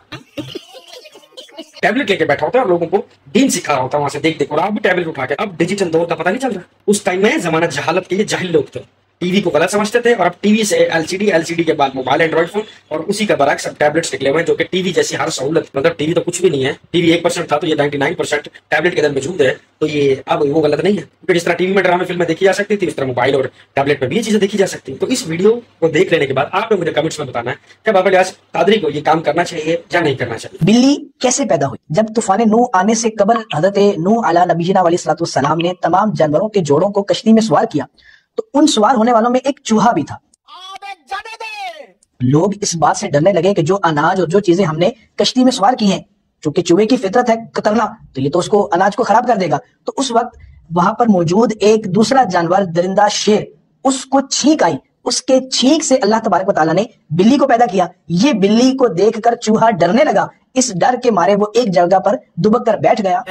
टैबलेट लेके बैठा होता है और लोगों को दीन सिखा रहा होता है वहां से देख देख, और आप भी टैबलेट उठा के। अब डिजिटल दौर का पता नहीं चल रहा, उस टाइम में जमाना जहालत के, ये जाहिल लोग थे, टीवी को गलत समझते थे, और अब टीवी से एलसीडी के बाद मोबाइल, एंड्रॉइड फोन, और उसी का बरक्स अब टैबलेट्स निकले हुए हैं जो कि टीवी जैसी हर सहूलत, मतलब टीवी तो कुछ भी नहीं है। टीवी 1% था तो ये 99% टैबलेट के अंदर मौजूद है। तो ये अब वो गलत नहीं है, क्योंकि जिस तरह टीवी में ड्रामे फिल्में देखी जा सकती थी, उस तरह मोबाइल और टैबलेट में भी ये चीजें देखी जा सकती है। तो इस वीडियो को देख लेने के बाद आपने मुझे कमेंट्स में बताना है कि बाबा इलियास कादरी को ये काम करना चाहिए या नहीं करना चाहिए। बिल्ली कैसे पैदा हुई? जब तूफान नूह आने से कबल हजरत नूह अला नबीना अलैहिस्सलाम ने तमाम जानवरों के जोड़ों को कश्ती में सवार किया, तो उन सवार होने वालों में एक चूहा भी था। लोग इस बात से डरने लगे कि जो अनाज और जो चीजें हमने कश्ती में सवार की हैं, चूंकि चूहे की फितरत है कतरना, तो ये तो उसको अनाज को खराब कर देगा। तो उस वक्त वहां पर मौजूद एक दूसरा जानवर दरिंदा शेर, उसको छींक आई, उसके छींक से अल्लाह तबारक व तआला ने बिल्ली को पैदा किया। ये बिल्ली को देखकर चूहा डरने लगा, इस डर के मारे वो एक जगह पर दुबक कर बैठ गया।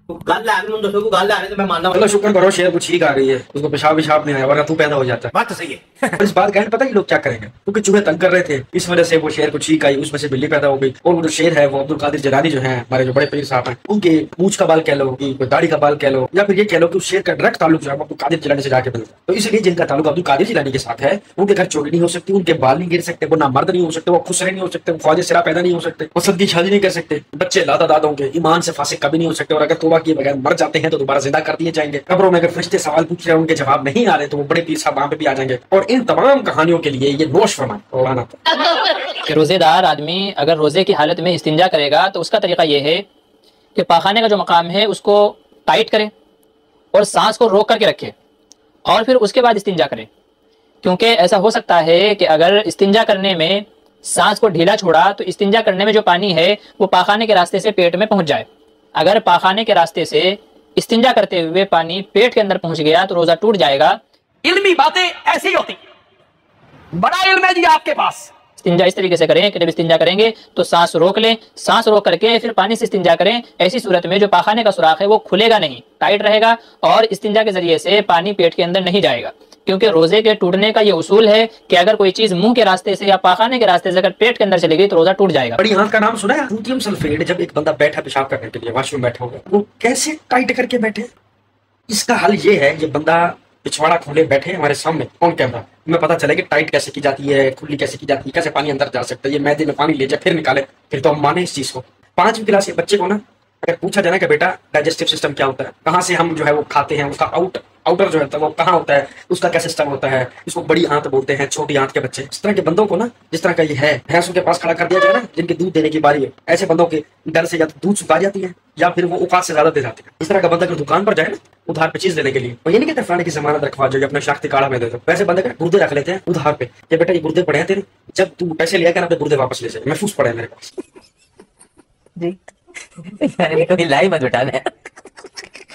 मतलब शुक्र करो शेर को छींक आ गई है, उसको पेशाब विशाब नहीं आया, वरना तू पैदा हो जाता है। बात तो सही है। इस बात का पता है लोग क्या करेंगे, क्योंकि चूहे तंग कर रहे थे, इस वजह से वो शेर को छींक आई, उसमें से बिल्ली पैदा हो गई। और वो जो शेर है वो अब्दुल कादिर जिलानी जो है, हमारे जो बड़े पीर साहब हैं, उनके मूंछ का बाल कह लो, कोई दाढ़ी का बाल कह लो, या फिर ये कह लो कि उस शेर का डायरेक्ट ताल्लुक जो है अब्दुल कादिर जिलानी से जाके मिलता है। तो इसलिए जिनका ताल्लुक अब्दुल कादिर जिलानी के साथ है, उनके घर चोरी नहीं हो सकती, उनके बाल नहीं गिर सकते, वो नामर्द नहीं हो सकते, वो खुसरे नहीं हो सकते, वो ख्वाजा सिरा पैदा नहीं हो सकते, वो सद की शादी नहीं कर सकते, बच्चे लादा दादा होंगे, ईमान से फासिक कभी नहीं हो सकते, और अगर तौबा किए बगैर मर जाते हैं तो दोबारा जिंदा कर दिए जाएंगे। कब्रों में अगर फरिश्ते सवाल पूछ रहे हैं, उनके जवाब नहीं आ रहे, तो वो बड़े पीर साहब वहां पे भी आ जाएंगे। और इन तमाम कहानियों के लिए ये नोश फरमाए कि रोजेदार आदमी अगर रोजे की हालत में इस्तिंजा करेगा तो उसका तरीका यह है कि पाखाने का जो मकाम है उसको टाइट करे और सांस को रोक करके रखे, और फिर उसके बाद इस्तिंजा करे। क्योंकि ऐसा हो सकता है कि अगर इस्तिंजा करने में सांस को ढीला छोड़ा तो इस्तिंजा करने में जो पानी है वो पाखाने के रास्ते से पेट में पहुंच जाए। अगर पाखाने के रास्ते से इस्तिंजा करते हुए पानी पेट के अंदर पहुंच गया तो रोजा टूट जाएगा। इल्मी बातें ऐसी होती, बड़ा इल्म है जी आपके पास, इस्तिंजा इस तरीके से करें कि जब इस्तिंजा करेंगे तो सांस रोक लें, सांस रोक करके फिर पानी से इस्तिंजा करें। ऐसी सूरत में जो पाखाने का सुराख है वो खुलेगा नहीं, टाइट रहेगा और इस्तिंजा के जरिए से पानी पेट के अंदर नहीं जाएगा। क्योंकि रोजे के टूटने का ये उसूल है कि अगर कोई चीज मुंह के रास्ते से या पाखाने के रास्ते से अगर पेट के अंदर चली गई तो रोजा टूट जाएगा। बड़ी आंत का नाम सुना है? Sodium sulphate. जब एक बंदा बैठा पेशाब करने के लिए वॉशरूम बैठा होगा, वो कैसे टाइट करके बैठे? इसका हल ये है, ये बंदा पिछवाड़ा खोले बैठे हमारे सामने ऑन कैमरा, हमें पता चले कि टाइट कैसे की जाती है, खुली कैसे की जाती है, कैसे पानी अंदर जा सकता है, ये मैदे में पानी ले जाए फिर निकाले, फिर तो हम माने इस चीज को। 5वीं क्लास के बच्चे को ना अगर पूछा जाए ना कि बेटा डाइजेस्टिव सिस्टम क्या होता है, कहाँ से हम जो है वो खाते हैं, उसका आउटर जो है वो कहाँ होता है, उसका क्या सिस्टम होता है, इसको बड़ी आंत बोलते हैं, छोटी आंत के बच्चे। इस तरह के बंदों को ना, जिस तरह का ये है, भैंस उनके पास खड़ा कर दिया जाए ना, जिनके दूध देने की बारी है, ऐसे बंदों के डर से या तो दूध सुखा जाती है या फिर वो औकात से ज्यादा दे जाते हैं। इस तरह का बंदा अगर दुकान पर जाए ना उधार पे चीज लेने के लिए, वो ये नहीं कहते फलाने की जमानत रखवा जो अपने शख्ती काढ़ा में दे दो, वैसे बंदे गुर्दे रख लेते हैं उधार पे कि बेटा ये गुर्दे पड़े हैं तेरे, जब तू पैसे लिया कर अपने गुर्दे वापस ले जाए, महफूज पड़े हैं मेरे पास। जी लाई मत बिठाना।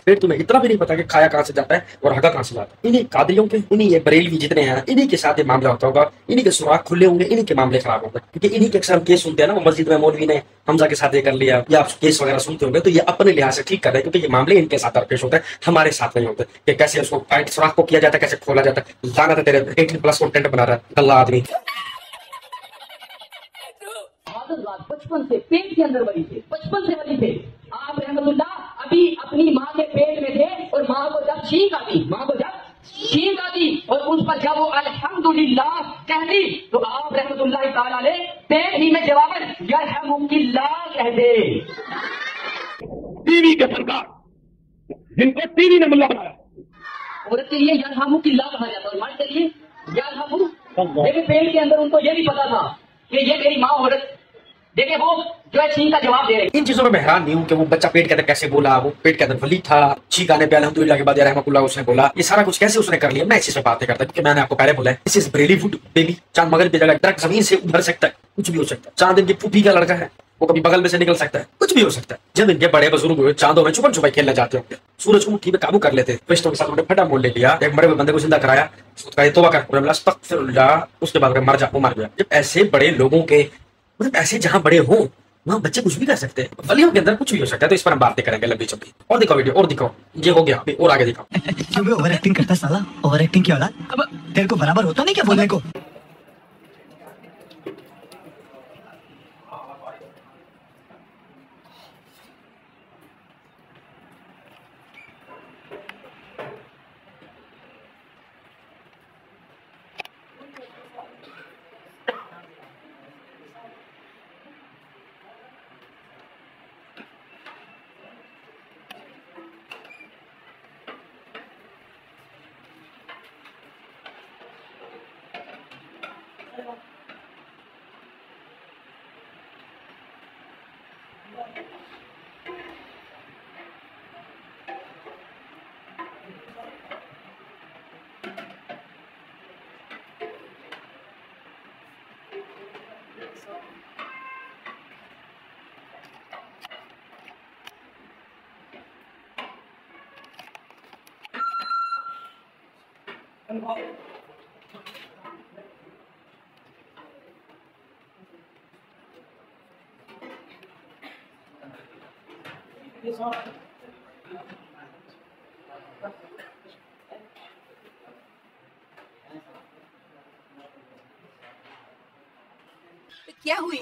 फिर तुम्हें इतना भी नहीं पता कि खाया कहाँ से जाता है और हगा कहाँ से जाता है। इन्हीं कादरियों के, इन्हीं ये बरेलवी जितने हैं, इन्हीं के साथ ये मामला होता होगा, इन्हीं के सुराख खुले होंगे, इन्हीं के मामले खराब होंगे। क्योंकि इन्हीं के अक्सर हम केस सुनते हैं ना, वो मस्जिद में मौलवी ने हमजा के साथ ये कर लिया, या आप केस वगैरह सुनते होंगे, तो ये अपने लिहाज से ठीक कर रहे हैं, क्योंकि ये मामले इनके साथ दरपेश होते हैं, हमारे साथ नहीं होते कि कैसे उसको टाइट सुराख को किया जाता है, कैसे खोला जाता है। लानत है तेरे 18+ कंटेंट बना रहा है अल्लाह आदमी। बचपन से पेट के अंदर वली थे, बचपन से वली थे। आप रहमतुल्लाह अभी अपनी माँ के पेट में थे और माँ को जब छींक आती और उस पर जब वो अल्हम्दुलिल्लाह कह दी तो आप रहमतुल्लाह ताला अलैह पेट ही में जवाबन यरहमुकिल्लाह कह दे। टीवी के सरकार जिनको टीवी ने मुल्ला बनाया, औरत के लिए यरहमुकिल्लाह कहा जाता है और मर्द के लिए यरहमु। लेकिन पेट के अंदर उनको ये भी पता था कि ये मेरी माँ औरत, देखिए वो जो है छींक का जवाब दे रहे। इन चीजों में मैं हैरान नहीं हूँ कि वो बच्चा पेट के अंदर कैसे बोला, वो पेट के अंदर वली था, छींक आने पे अल्हम्दुलिल्लाह के बाद या रहमतुल्लाह उसने बोला, ये सारा कुछ कैसे उसने कर लिया। मैं इसी से बातें करता क्योंकि मैंने आपको पहले बोला है, दिस इज बॉलीवुड बेबी। चांद मगल पे जगह ट्रक जमीन से उभर सकता है, कुछ भी हो सकता है। चांद इनकी फूफी का लड़का है, वो कभी बगल में से निकल सकता है, कुछ भी हो सकता है। जब इनके बड़े बुजुर्ग हुए चांदों में छुपन छुपाई खेलने जाते होंगे, सूरज को मुट्ठी में काबू कर लेते, फरिश्तों के साथ उन्होंने फटा मोल ले लिया, एक मरे हुए बंदे को जिंदा कराया, उसका तौबा कर, उसके बाद मर जा, वो मर गया। जब ऐसे बड़े लोगों के मतलब ऐसे जहां बड़े हो वहां बच्चे कुछ भी कर सकते हैं, वलियों के अंदर कुछ भी हो सकता है। तो इस पर हम बातें करेंगे लंबी चौड़ी। और दिखाओ वीडियो, और दिखाओ, ये हो गया और आगे दिखाओ। क्यों बे ओवर एक्टिंग करता है साला, ओवर एक्टिंग की औलाद। अब तेरे को बराबर होता नहीं क्या बोलने को। क्या हुई?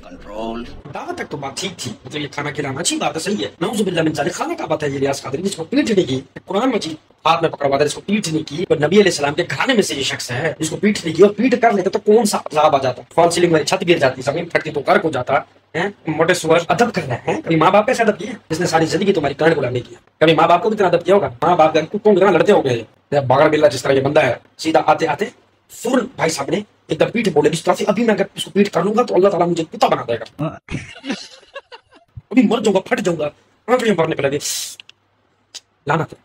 कंट्रोल। दावत तक तो बात ठीक थी, मतलब ये खाना खिलाना अच्छी बात है, सही है। नाउजुबिल्लाह मिन ज़ालिक, खाने का बात है ये रियाज कादरी, जिसको पीठ नहीं की, कुरान मजीद हाथ में पकड़वा दे, इसको पीठ नहीं की, पर नबी अलैहिस्सलाम के घराने में से ये शख्स है जिसको पीठ नहीं की, और पीठ कर लेते तो कौन सा अज़ाब आ जाता, फॉल सीलिंग वाली छत गिर जाती, जमीन फटती तो गर्क हो जाता है। मोटे सुअर अदब करना है। कभी माँ बाप कैसे अदब किया, जिसने सारी जिंदगी तुम्हारी कान गुलाम नहीं किया। कभी माँ बाप को कितना अदब किया होगा, माँ बाप कुत्तों की तरह लड़ते हो गए। बागर बिल्ला जिस तरह ये बंदा है, सीधा आते आते फौरन भाई साहब ने एकदम पीठ बोले, इस तरह से अभी मैं अगर इसको पीठ कर लूंगा तो अल्लाह ताला मुझे कुत्ता बना देगा, अभी मर जाऊंगा, फट जाऊंगा, आंखें भरने पे लगे, लानत है।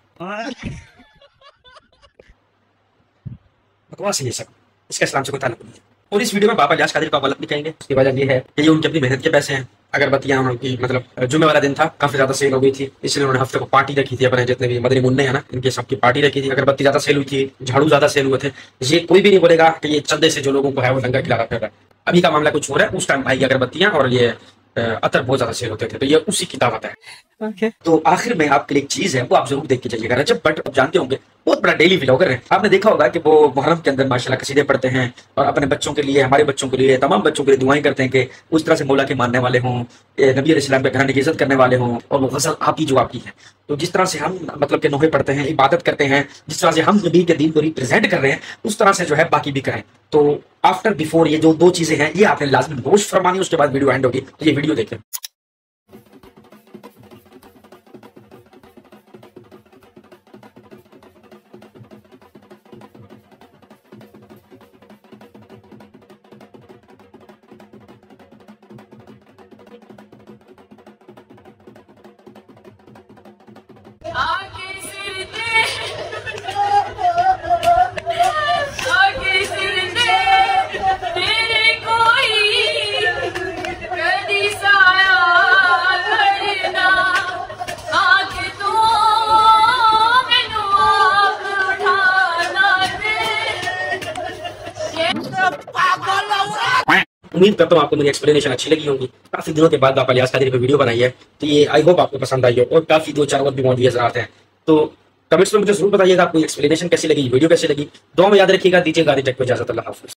बकवास है ये सब, इसका इस्लाम से कोई ताल्लुक नहीं है। और इस वीडियो में बाबा इलियास कादरी का गलत भी कहेंगे, उसकी वजह ये है कि ये उनकी अपनी मेहनत के पैसे हैं। अगरबत्तियां उनकी मतलब जुमे वाला दिन था, काफी ज्यादा सेल हो गई थी, इसलिए उन्होंने हफ्ते को पार्टी रखी थी। अपने जितने भी मदनी मुन्ने हैं ना, इनके सबकी पार्टी रखी थी। अगरबत्ती ज्यादा सेल हुई थी, झाड़ू ज्यादा सेल हुए थे। ये कोई भी नहीं बोलेगा कि ये चंदे से जो लोगों को है वो लंगर खिला फिर रहा है। अभी का मामला कुछ हो रहा है, उस टाइम भाई की अगरबत्तियां और ये अतर बहुत ज्यादा सेल होते थे, तो ये उसी की दावत है। तो आखिर में आपके लिए एक चीज है वो आप जरूर देख के जाइएगा। रजब भट्ट आप जानते होंगे, बहुत बड़ा डेली व्लॉगर है। आपने देखा होगा कि वो मुहर्रम के अंदर माशाल्लाह कसीदे पढ़ते हैं और अपने बच्चों के लिए, हमारे बच्चों के लिए, तमाम बच्चों के लिए दुआएं करते हैं कि उस तरह से मौला के मानने वाले हों, नबी अलैहिस्सलाम के घराने की इज्जत करने वाले हों, और वो गजल आपकी जो आपकी है। तो जिस तरह से हम मतलब के नोहे पढ़ते हैं, इबादत करते हैं, जिस तरह से हम नबी के दीन को रिप्रेजेंट कर रहे हैं, उस तरह से जो है बाकी भी करें। तो आफ्टर बिफोर ये जो दो चीजें हैं ये आपने लाजमी नोश फरमानी, उसके बाद वीडियो एंड होगी, तो ये वीडियो देखें। उम्मीद करता हूँ आपको मेरी एक्सप्लेनेशन अच्छी लगी होगी। काफी दिनों के बाद आप इलियास कादरी पे वीडियो बनाई है, तो ये आई होप आपको पसंद आई हो, और काफी 2-4 और भी मौजूद हज़रात हैं। तो कमेंट्स में मुझे जरूर बताइएगा आपको एक्सप्लेनेशन कैसी लगी, वीडियो कैसी लगी। दुआ में याद रखिएगा। दीजिएगा इजाजत, अल्लाह हाफ़िज़।